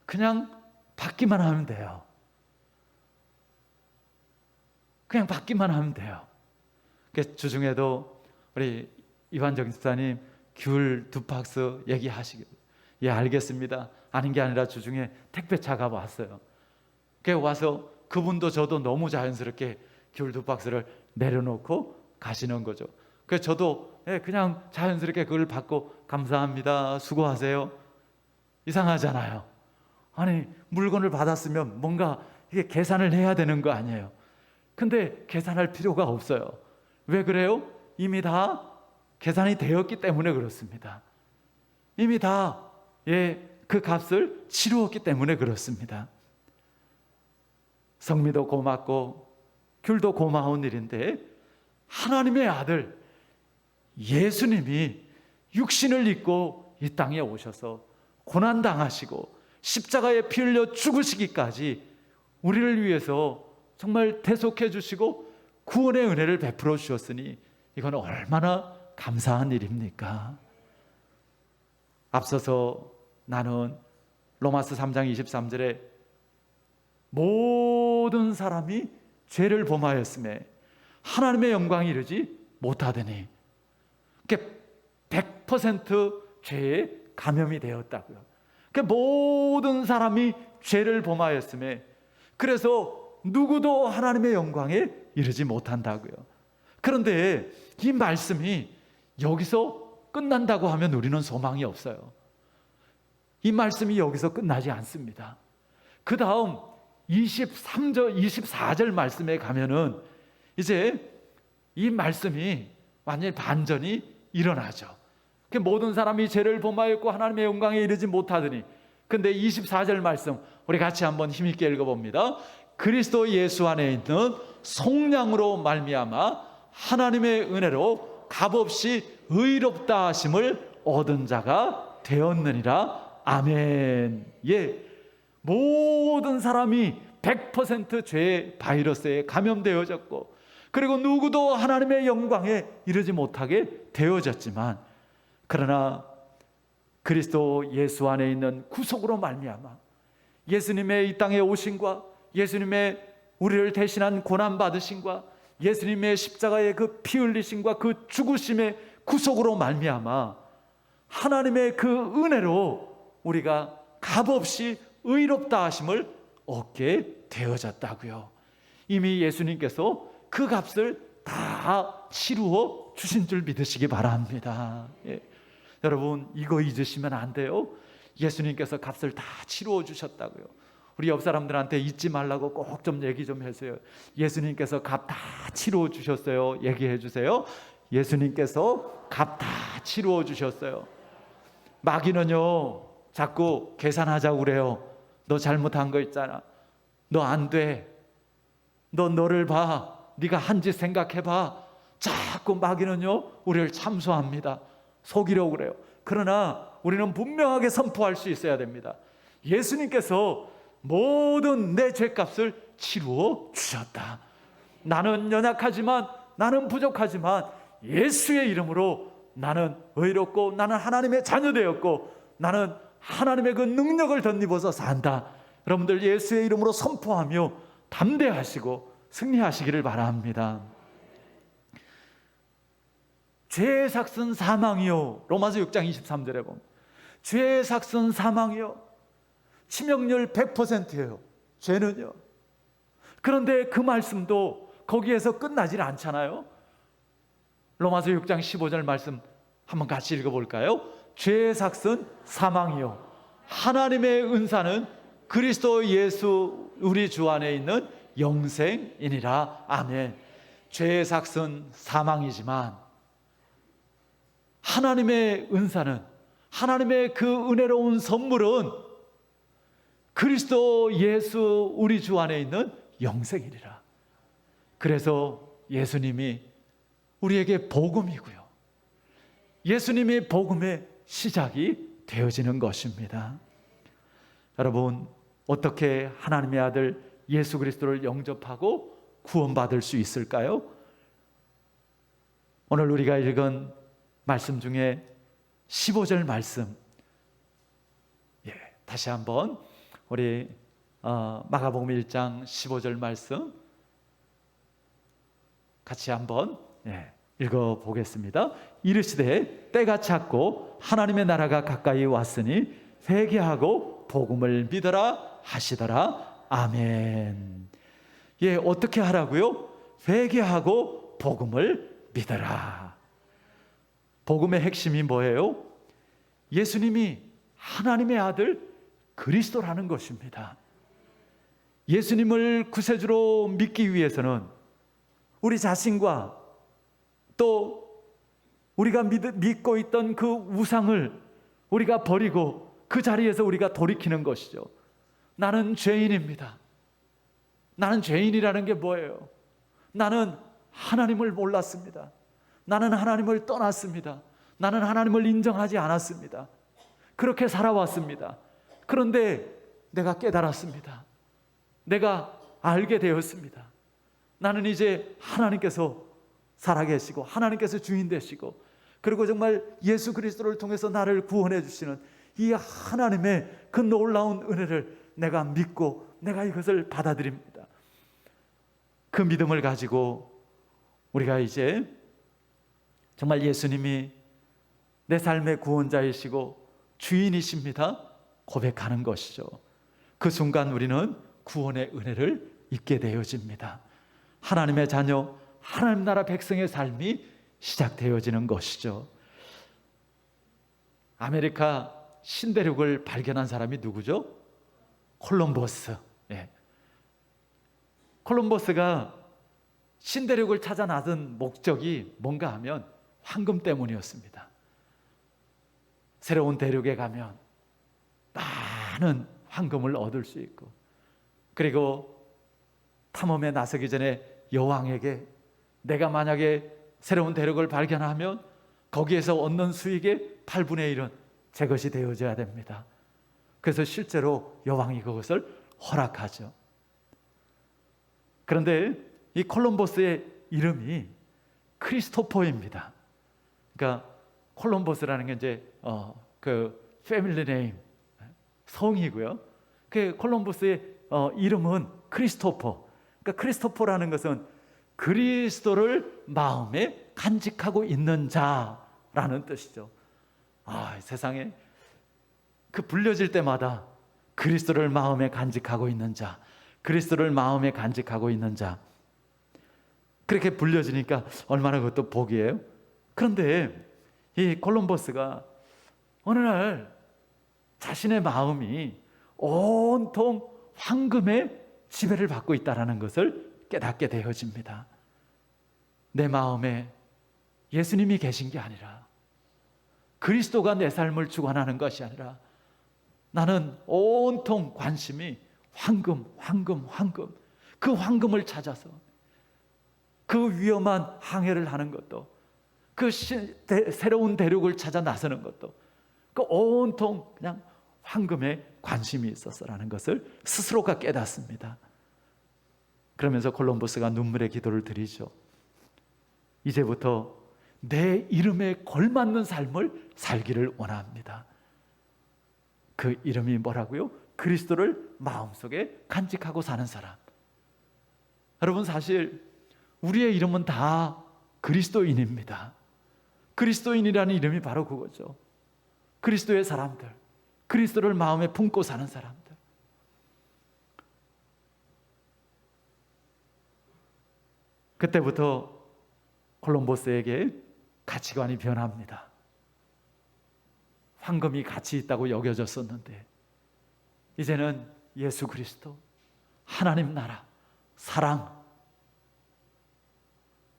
그냥 받기만 하면 돼요. 그냥 받기만 하면 돼요. 그 주중에도 우리 이완정 집사님 귤 2박스 얘기하시길, 예 알겠습니다. 아닌 게 아니라 주중에 택배차가 왔어요. 그 와서 그분도 저도 너무 자연스럽게 귤 2박스를 내려놓고 가시는 거죠. 그래서 저도 그냥 자연스럽게 그걸 받고 감사합니다, 수고하세요. 이상하잖아요. 아니 물건을 받았으면 뭔가 이게 계산을 해야 되는 거 아니에요. 근데 계산할 필요가 없어요. 왜 그래요? 이미 다 계산이 되었기 때문에 그렇습니다. 이미 다 그 값을 치루었기 때문에 그렇습니다. 성미도 고맙고 귤도 고마운 일인데, 하나님의 아들 예수님이 육신을 입고 이 땅에 오셔서 고난당하시고 십자가에 피 흘려 죽으시기까지 우리를 위해서 정말 대속해 주시고 구원의 은혜를 베풀어 주셨으니 이건 얼마나 감사한 일입니까? 앞서서 나는 로마서 3장 23절에 모든 사람이 죄를 범하였음에 하나님의 영광이 이르지 못하더니, 100% 죄에 감염이 되었다고요. 모든 사람이 죄를 범하였음에 그래서 누구도 하나님의 영광에 이르지 못한다고요. 그런데 이 말씀이 여기서 끝난다고 하면 우리는 소망이 없어요. 이 말씀이 여기서 끝나지 않습니다. 그 다음 23절, 24절 말씀에 가면은 이제 이 말씀이 완전히 반전이 일어나죠. 모든 사람이 죄를 범하였고 하나님의 영광에 이르지 못하더니, 근데 24절 말씀 우리 같이 한번 힘있게 읽어봅니다. 그리스도 예수 안에 있는 속량으로 말미암아 하나님의 은혜로 값없이 의롭다 하심을 얻은 자가 되었느니라. 아멘. 예, 모든 사람이 100% 죄의 바이러스에 감염되어졌고, 그리고 누구도 하나님의 영광에 이르지 못하게 되어졌지만, 그러나 그리스도 예수 안에 있는 구속으로 말미암아 예수님의 이 땅에 오심과 예수님의 우리를 대신한 고난 받으심과 예수님의 십자가의 그 피 흘리심과 그 죽으심의 구속으로 말미암아 하나님의 그 은혜로 우리가 값없이 의롭다 하심을 얻게 되어졌다고요. 이미 예수님께서 그 값을 다 치루어 주신 줄 믿으시기 바랍니다. 예. 여러분 이거 잊으시면 안 돼요. 예수님께서 값을 다 치루어 주셨다고요. 우리 옆 사람들한테 잊지 말라고 꼭 좀 얘기 좀 해주세요. 예수님께서 값 다 치루어 주셨어요. 얘기해 주세요. 예수님께서 값 다 치루어 주셨어요. 마귀는요 자꾸 계산하자고 그래요. 너 잘못한 거 있잖아. 너 안 돼. 너 너를 봐. 네가 한 짓 생각해봐. 자꾸 마귀는요 우리를 참소합니다. 속이려고 그래요. 그러나 우리는 분명하게 선포할 수 있어야 됩니다. 예수님께서 모든 내 죄값을 치루어 주셨다. 나는 연약하지만, 나는 부족하지만 예수의 이름으로 나는 의롭고 나는 하나님의 자녀 되었고 나는 하나님의 그 능력을 덧입어서 산다. 여러분들 예수의 이름으로 선포하며 담대하시고 승리하시기를 바랍니다. 죄의 삭은 사망이요. 로마서 6장 23절에 보면 죄의 삭은 사망이요. 치명률 100%예요. 죄는요. 그런데 그 말씀도 거기에서 끝나질 않잖아요. 로마서 6장 15절 말씀 한번 같이 읽어볼까요? 죄의 삭은 사망이요. 하나님의 은사는 그리스도 예수 우리 주 안에 있는 영생이니라. 아멘. 죄의 삭은 사망이지만 하나님의 은사는, 하나님의 그 은혜로운 선물은 그리스도 예수 우리 주 안에 있는 영생이니라. 그래서 예수님이 우리에게 복음이고요. 예수님이 복음의 시작이 되어지는 것입니다. 여러분 어떻게 하나님의 아들 예수 그리스도를 영접하고 구원받을 수 있을까요? 오늘 우리가 읽은 말씀 중에 15절 말씀, 다시 한번 우리 마가복음 1장 15절 말씀 같이 한번 읽어보겠습니다. 이르시되 때가 찼고 하나님의 나라가 가까이 왔으니 회개하고 복음을 믿어라 하시더라. 아멘. 어떻게 하라고요? 회개하고 복음을 믿어라. 복음의 핵심이 뭐예요? 예수님이 하나님의 아들 그리스도라는 것입니다. 예수님을 구세주로 믿기 위해서는 우리 자신과 또 우리가 믿고 있던 그 우상을 우리가 버리고 그 자리에서 우리가 돌이키는 것이죠. 나는 죄인입니다. 나는 죄인이라는 게 뭐예요? 나는 하나님을 몰랐습니다. 나는 하나님을 떠났습니다. 나는 하나님을 인정하지 않았습니다. 그렇게 살아왔습니다. 그런데 내가 깨달았습니다. 내가 알게 되었습니다. 나는 이제 하나님께서 살아계시고 하나님께서 주인 되시고 그리고 정말 예수 그리스도를 통해서 나를 구원해 주시는 이 하나님의 그 놀라운 은혜를 내가 믿고 내가 이것을 받아들입니다. 그 믿음을 가지고 우리가 이제 정말 예수님이 내 삶의 구원자이시고 주인이십니다 고백하는 것이죠. 그 순간 우리는 구원의 은혜를 잊게 되어집니다. 하나님의 자녀, 하나님 나라 백성의 삶이 시작되어지는 것이죠. 아메리카 신대륙을 발견한 사람이 누구죠? 콜럼버스. 콜럼버스가 신대륙을 찾아 나선 목적이 뭔가 하면 황금 때문이었습니다. 새로운 대륙에 가면 많은 황금을 얻을 수 있고 그리고 탐험에 나서기 전에 여왕에게 내가 만약에 새로운 대륙을 발견하면 거기에서 얻는 수익의 8분의 1은 제 것이 되어져야 됩니다. 그래서 실제로 여왕이 그것을 허락하죠. 그런데 이 콜럼버스의 이름이 크리스토퍼입니다. 그러니까 콜럼버스라는 게 이제 그 패밀리 네임 성이고요. 그 콜럼버스의 이름은 크리스토퍼. 그러니까 크리스토퍼라는 것은 그리스도를 마음에 간직하고 있는 자라는 뜻이죠. 세상에 그 불려질 때마다 그리스도를 마음에 간직하고 있는 자, 그리스도를 마음에 간직하고 있는 자. 그렇게 불려지니까 얼마나 그것도 복이에요. 그런데 이 콜럼버스가 어느 날 자신의 마음이 온통 황금의 지배를 받고 있다는 것을 깨닫게 되어집니다. 내 마음에 예수님이 계신 게 아니라 그리스도가 내 삶을 주관하는 것이 아니라 나는 온통 관심이 황금. 그 황금을 찾아서 그 위험한 항해를 하는 것도 그 새로운 대륙을 찾아 나서는 것도 그 온통 그냥 황금에 관심이 있었어라는 것을 스스로가 깨닫습니다. 그러면서 콜럼버스가 눈물의 기도를 드리죠. 이제부터 내 이름에 걸맞는 삶을 살기를 원합니다. 그 이름이 뭐라고요? 그리스도를 마음속에 간직하고 사는 사람. 여러분 사실 우리의 이름은 다 그리스도인입니다. 그리스도인이라는 이름이 바로 그거죠. 그리스도의 사람들, 그리스도를 마음에 품고 사는 사람들. 그때부터 콜럼버스에게 가치관이 변합니다. 황금이 가치 있다고 여겨졌었는데 이제는 예수 그리스도, 하나님 나라, 사랑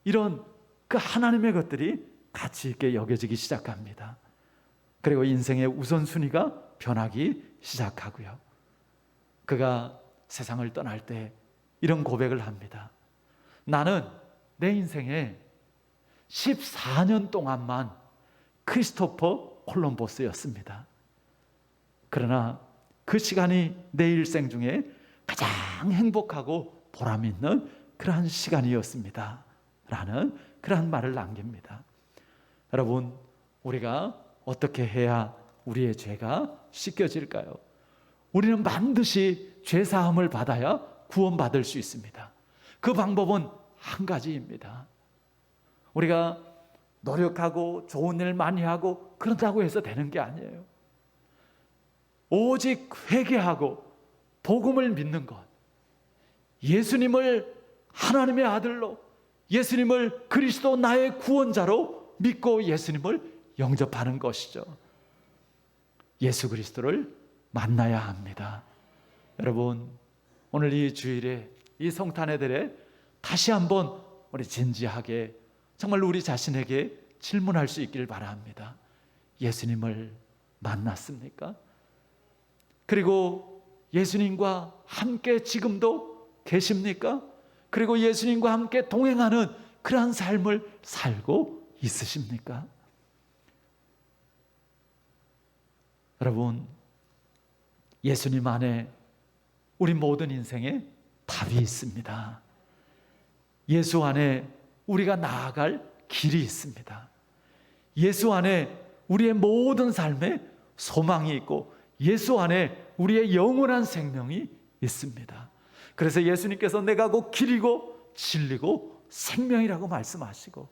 이런 그 하나님의 것들이 가치 있게 여겨지기 시작합니다. 그리고 인생의 우선순위가 변하기 시작하고요. 그가 세상을 떠날 때 이런 고백을 합니다. 나는 내 인생에 14년 동안만 크리스토퍼 콜럼버스였습니다. 그러나 그 시간이 내 일생 중에 가장 행복하고 보람 있는 그러한 시간이었습니다. 라는 그러한 말을 남깁니다. 여러분, 우리가 어떻게 해야 우리의 죄가 씻겨질까요? 우리는 반드시 죄사함을 받아야 구원받을 수 있습니다. 그 방법은 한 가지입니다. 우리가 노력하고 좋은 일 많이 하고 그런다고 해서 되는 게 아니에요. 오직 회개하고 복음을 믿는 것, 예수님을 하나님의 아들로, 예수님을 그리스도 나의 구원자로 믿고 예수님을 영접하는 것이죠. 예수 그리스도를 만나야 합니다. 여러분, 오늘 이 주일에 이 성탄의 날에 다시 한번 우리 진지하게 정말 우리 자신에게 질문할 수 있기를 바랍니다. 예수님을 만났습니까? 그리고 예수님과 함께 지금도 계십니까? 그리고 예수님과 함께 동행하는 그러한 삶을 살고 있으십니까? 여러분, 예수님 안에 우리 모든 인생에 답이 있습니다. 예수 안에 우리가 나아갈 길이 있습니다. 예수 안에 우리의 모든 삶에 소망이 있고 예수 안에 우리의 영원한 생명이 있습니다. 그래서 예수님께서 내가 곧 길이고 진리고 생명이라고 말씀하시고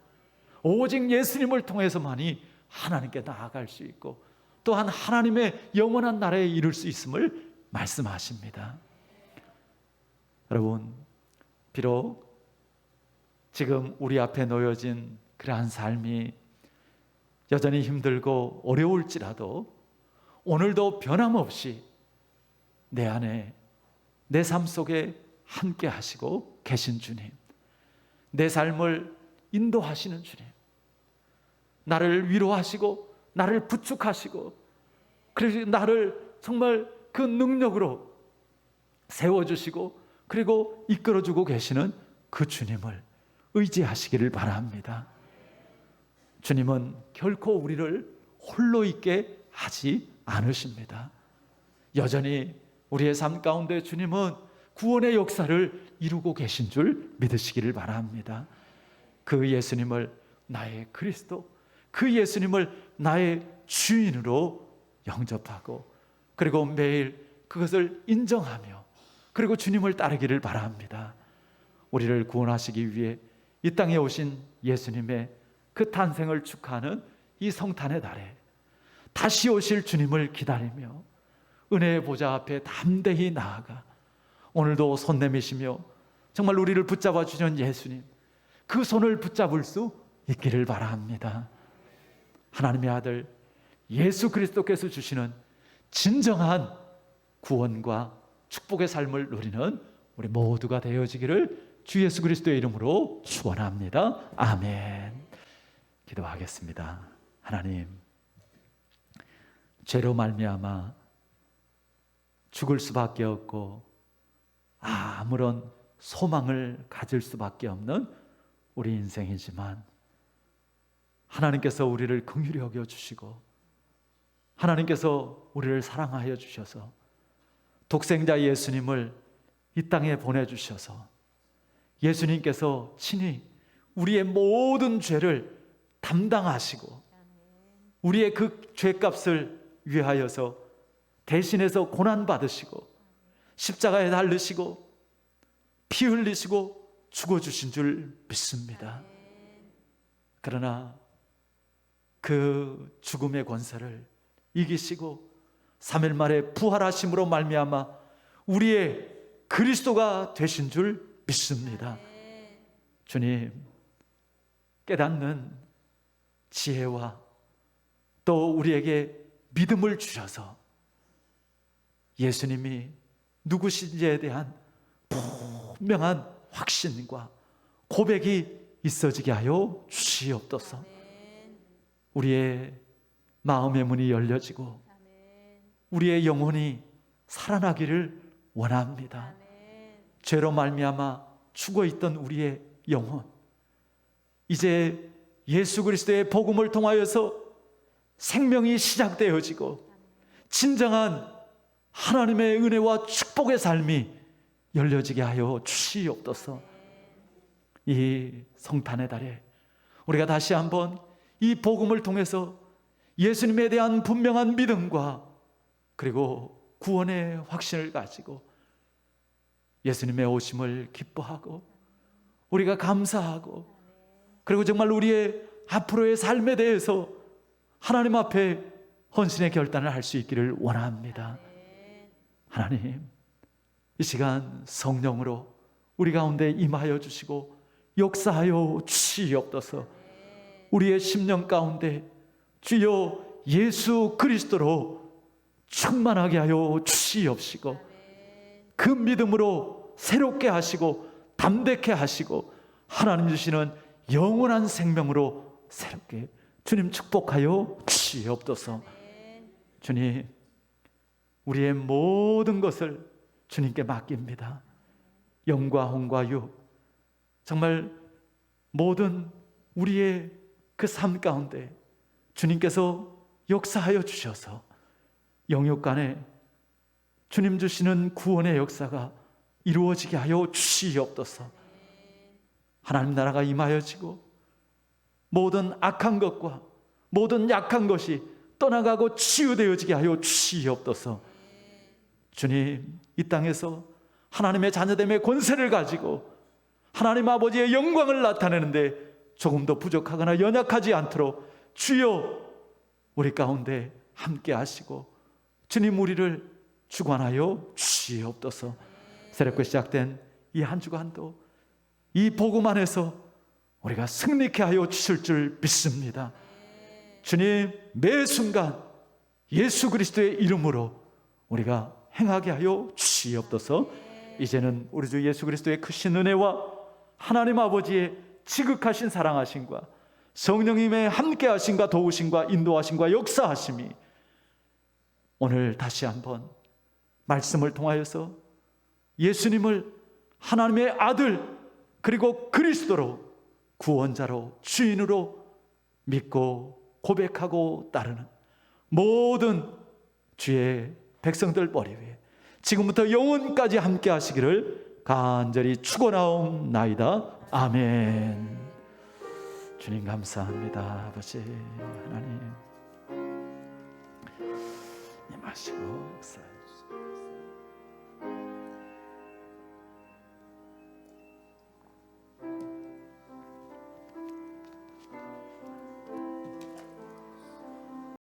오직 예수님을 통해서만이 하나님께 나아갈 수 있고 또한 하나님의 영원한 나라에 이룰 수 있음을 말씀하십니다. 여러분, 비록 지금 우리 앞에 놓여진 그러한 삶이 여전히 힘들고 어려울지라도 오늘도 변함없이 내 안에 내 삶 속에 함께 하시고 계신 주님, 내 삶을 인도하시는 주님, 나를 위로하시고 나를 부축하시고 그리고 나를 정말 그 능력으로 세워주시고 그리고 이끌어주고 계시는 그 주님을 의지하시기를 바랍니다. 주님은 결코 우리를 홀로 있게 하지 않으십니다. 여전히 우리의 삶 가운데 주님은 구원의 역사를 이루고 계신 줄 믿으시기를 바랍니다. 그 예수님을 나의 그리스도, 그 예수님을 나의 주인으로 영접하고 그리고 매일 그것을 인정하며 그리고 주님을 따르기를 바랍니다. 우리를 구원하시기 위해 이 땅에 오신 예수님의 그 탄생을 축하하는 이 성탄의 날에 다시 오실 주님을 기다리며 은혜의 보좌 앞에 담대히 나아가 오늘도 손 내미시며 정말 우리를 붙잡아 주신 예수님, 그 손을 붙잡을 수 있기를 바랍니다. 하나님의 아들 예수 그리스도께서 주시는 진정한 구원과 축복의 삶을 누리는 우리 모두가 되어지기를 주 예수 그리스도의 이름으로 축원합니다. 아멘. 기도하겠습니다. 하나님, 죄로 말미암아 죽을 수밖에 없고 아무런 소망을 가질 수밖에 없는 우리 인생이지만 하나님께서 우리를 긍휼히 여겨 주시고 하나님께서 우리를 사랑하여 주셔서 독생자 예수님을 이 땅에 보내주셔서 예수님께서 친히 우리의 모든 죄를 담당하시고 우리의 그 죄값을 위하여서 대신해서 고난받으시고 십자가에 달리시고 피 흘리시고 죽어주신 줄 믿습니다. 그러나 그 죽음의 권세를 이기시고 3일 만에 부활하심으로 말미암아 우리의 그리스도가 되신 줄 믿습니다. 주님, 깨닫는 지혜와 또 우리에게 믿음을 주셔서 예수님이 누구신지에 대한 분명한 확신과 고백이 있어지게 하여 주시옵소서. 우리의 마음의 문이 열려지고 우리의 영혼이 살아나기를 원합니다. 죄로 말미암아 죽어있던 우리의 영혼, 이제 예수 그리스도의 복음을 통하여서 생명이 시작되어지고 진정한 하나님의 은혜와 축복의 삶이 열려지게 하여 주시옵소서. 이 성탄의 달에 우리가 다시 한번 이 복음을 통해서 예수님에 대한 분명한 믿음과 그리고 구원의 확신을 가지고 예수님의 오심을 기뻐하고 우리가 감사하고 그리고 정말 우리의 앞으로의 삶에 대해서 하나님 앞에 헌신의 결단을 할 수 있기를 원합니다. 하나님, 이 시간 성령으로 우리 가운데 임하여 주시고 역사하여 주시옵소서. 우리의 심령 가운데 주여 예수 그리스도로 충만하게 하여 주시옵시고 그 믿음으로 새롭게 하시고 담대케 하시고 하나님 주시는 영원한 생명으로 새롭게 주님 축복하여 주시옵소서. 주님, 우리의 모든 것을 주님께 맡깁니다. 영과 홍과 유, 정말 모든 우리의 그 삶 가운데 주님께서 역사하여 주셔서 영육 간에 주님 주시는 구원의 역사가 이루어지게 하여 주시옵소서. 하나님 나라가 임하여지고 모든 악한 것과 모든 약한 것이 떠나가고 치유되어지게 하여 주시옵소서. 주님, 이 땅에서 하나님의 자녀됨의 권세를 가지고 하나님 아버지의 영광을 나타내는데 조금도 부족하거나 연약하지 않도록 주여 우리 가운데 함께 하시고 주님 우리를 주관하여 주시옵소서. 새롭게 시작된 이 한 주간도 이 복음 안에서 우리가 승리케 하여 주실 줄 믿습니다. 주님, 매 순간 예수 그리스도의 이름으로 우리가 행하게 하여 주시옵소서. 이제는 우리 주 예수 그리스도의 크신 은혜와 하나님 아버지의 지극하신 사랑하심과 성령님의 함께하심과 도우심과 인도하심과 역사하심이 오늘 다시 한번 말씀을 통하여서 예수님을 하나님의 아들 그리고 그리스도로 구원자로 주인으로 믿고 고백하고 따르는 모든 주의 백성들 머리 위에 지금부터 영원까지 함께 하시기를 간절히 축원하옵나이다. 아멘. 주님 감사합니다. 아버지 하나님 임하시고 역사해 주시옵소서.